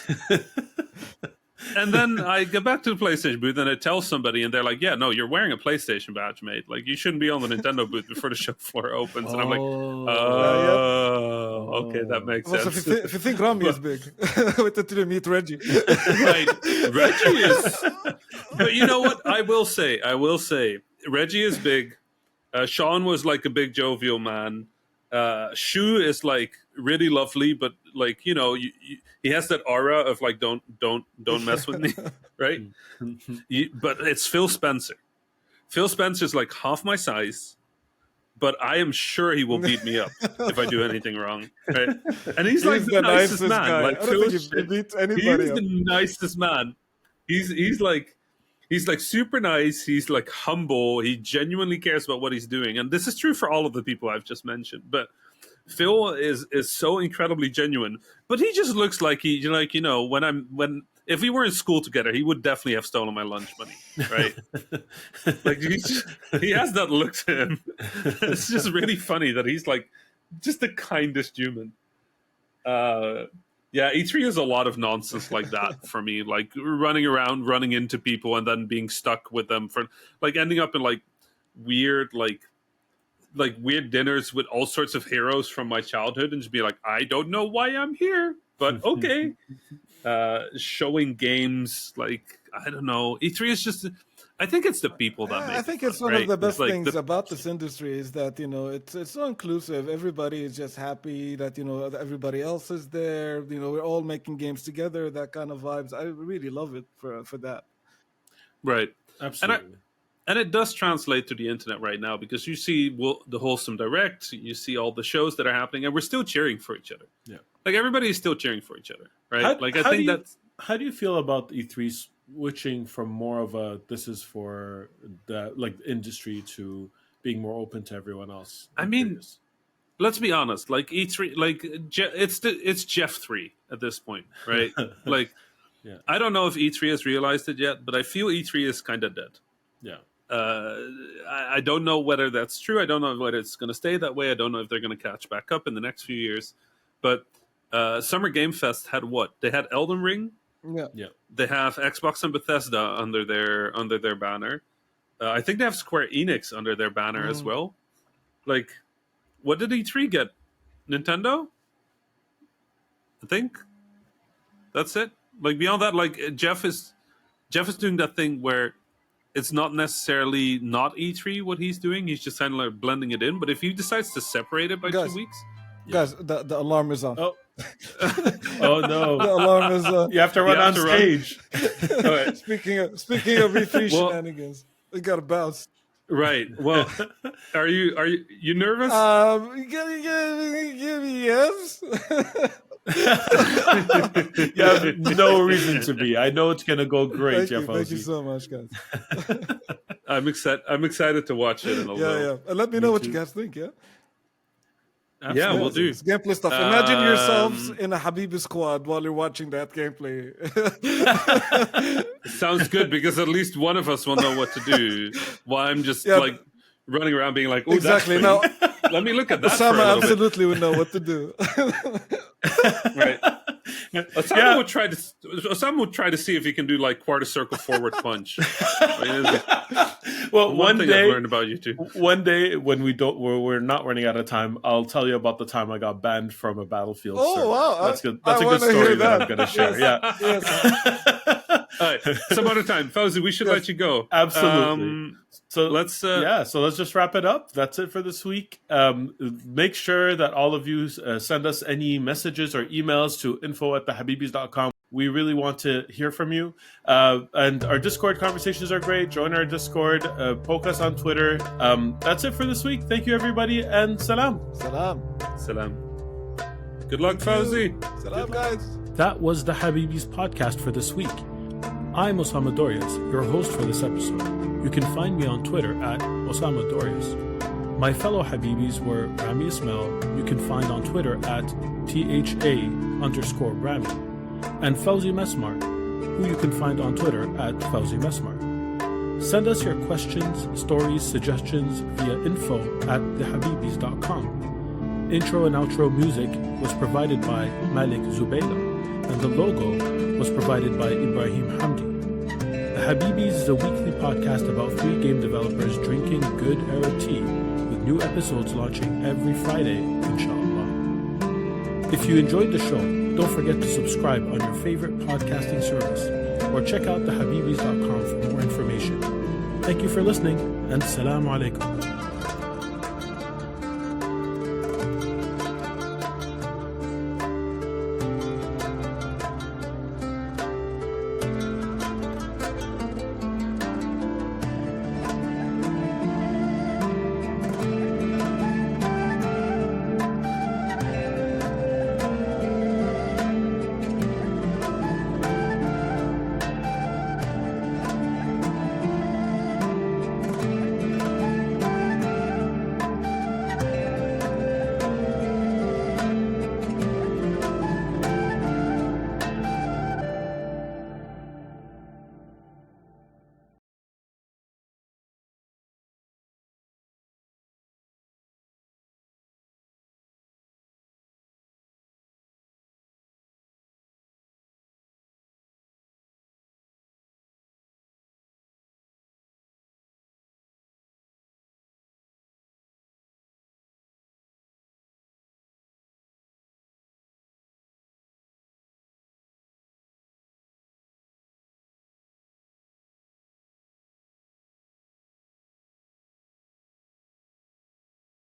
[SPEAKER 2] And then I get back to the PlayStation booth and I tell somebody, and they're like, "Yeah, no, you're wearing a PlayStation badge, mate. Like, you shouldn't be on the Nintendo booth before the show floor opens." And I'm like, "Oh, okay, that makes
[SPEAKER 3] Also,
[SPEAKER 2] sense."
[SPEAKER 3] if you think Rami is big, wait until you meet Reggie.
[SPEAKER 2] Right, Reggie is. But you know what? I will say, Reggie is big. Sean was like a big jovial man. Shu is like really lovely, but like, you know, he has that aura of like don't mess with me, right? But it's Phil Spencer. Phil Spencer's like half my size, but I am sure he will beat me up if I do anything wrong, right? And he's like the nicest man.
[SPEAKER 3] Guy.
[SPEAKER 2] Like
[SPEAKER 3] I don't think he beats anybody.
[SPEAKER 2] He's the nicest man. He's like super nice. He's like humble. He genuinely cares about what he's doing, and this is true for all of the people I've just mentioned. But Phil is so incredibly genuine. But he just looks like if we were in school together, he would definitely have stolen my lunch money, right? Like he has that look to him. It's just really funny that he's like just the kindest human. Yeah, E3 is a lot of nonsense like that for me. Like running around, running into people, and then being stuck with them for like ending up in like weird dinners with all sorts of heroes from my childhood, and just be like, I don't know why I'm here, but okay. Showing games, like I don't know. E3 is just. I think it's the people that make.
[SPEAKER 3] I think it's one
[SPEAKER 2] right?
[SPEAKER 3] of the best
[SPEAKER 2] like
[SPEAKER 3] things about this industry is that, you know, it's so inclusive. Everybody is just happy that, you know, everybody else is there. You know, we're all making games together. That kind of vibes. I really love it for that.
[SPEAKER 2] Right.
[SPEAKER 1] Absolutely.
[SPEAKER 2] And it does translate to the internet right now, because you see the Wholesome Direct, you see all the shows that are happening, and we're still cheering for each other.
[SPEAKER 1] Yeah.
[SPEAKER 2] Like everybody is still cheering for each other, right?
[SPEAKER 1] How do you feel about E3 switching from more of a this is for the like industry to being more open to everyone else?
[SPEAKER 2] I mean, let's be honest. Like E3, like it's Jeff 3 at this point, right? Like,
[SPEAKER 1] yeah.
[SPEAKER 2] I don't know if E3 has realized it yet, but I feel E3 is kind of dead.
[SPEAKER 1] Yeah.
[SPEAKER 2] I don't know whether that's true. I don't know whether it's going to stay that way. I don't know if they're going to catch back up in the next few years. But Summer Game Fest had what? They had Elden Ring.
[SPEAKER 3] Yeah.
[SPEAKER 2] They have Xbox and Bethesda under their banner. I think they have Square Enix under their banner as well. Like, what did E3 get? Nintendo? I think that's it. Like beyond that, like Jeff is doing that thing where it's not necessarily not E3 what he's doing. He's just kind of like blending it in. But if he decides to separate it by 2 weeks,
[SPEAKER 3] guys, the alarm is on.
[SPEAKER 1] Oh. Oh no!
[SPEAKER 3] The alarm is on.
[SPEAKER 1] You have to run on stage.
[SPEAKER 2] Right.
[SPEAKER 3] Speaking of E3 shenanigans, we gotta bounce.
[SPEAKER 2] Right. Well, are you nervous?
[SPEAKER 3] Yes.
[SPEAKER 1] You have no reason to be. I know it's gonna go great, Jeff.
[SPEAKER 3] Thank you so much, guys.
[SPEAKER 2] I'm excited to watch it in a little.
[SPEAKER 3] Yeah. And let me know what you guys think. Yeah.
[SPEAKER 2] Absolutely. Yeah, we'll do.
[SPEAKER 3] It's gameplay stuff. Imagine yourselves in a Habibis squad while you're watching that gameplay.
[SPEAKER 2] Sounds good, because at least one of us will know what to do. While I'm just like running around being like, "Oh,
[SPEAKER 3] exactly."
[SPEAKER 2] That's
[SPEAKER 3] now,
[SPEAKER 2] let me look at that.
[SPEAKER 3] Osama absolutely would know what to do.
[SPEAKER 2] Right. Osama would try to see if he can do like quarter circle forward punch.
[SPEAKER 1] Well, one day
[SPEAKER 2] I've learned about you too.
[SPEAKER 1] One day when we're not running out of time, I'll tell you about the time I got banned from a Battlefield.
[SPEAKER 3] Oh wow,
[SPEAKER 1] that's good. That's a good story that I'm going to share.
[SPEAKER 3] Yes.
[SPEAKER 2] All right, some other time, Fauzi, we should let you go.
[SPEAKER 1] Absolutely. So
[SPEAKER 2] let's
[SPEAKER 1] so let's just wrap it up. That's it for this week. Make sure that all of you send us any messages or emails to info@thehabibis.com. We really want to hear from you. And our Discord conversations are great. Join our Discord. Poke us on Twitter. That's it for this week. Thank you, everybody, and salam.
[SPEAKER 2] Salam. Good luck, Fauzi.
[SPEAKER 3] Salam, guys.
[SPEAKER 1] That was the Habibis podcast for this week. I'm Osama Dorias, your host for this episode. You can find me on Twitter at Osama Dorias. My fellow Habibis were Rami Ismail, you can find on Twitter at @THA_Rami, and Fauzi Mesmar, who you can find on Twitter at Fauzi Mesmar. Send us your questions, stories, suggestions via info@thehabibis.com. Intro and outro music was provided by Malik Zubayla, and the logo was provided provided by Ibrahim Hamdi. The Habibis is a weekly podcast about 3 game developers drinking good era tea, with new episodes launching every Friday, inshallah. If you enjoyed the show, don't forget to subscribe on your favorite podcasting service or check out thehabibis.com for more information. Thank you for listening, and Assalamu alaikum.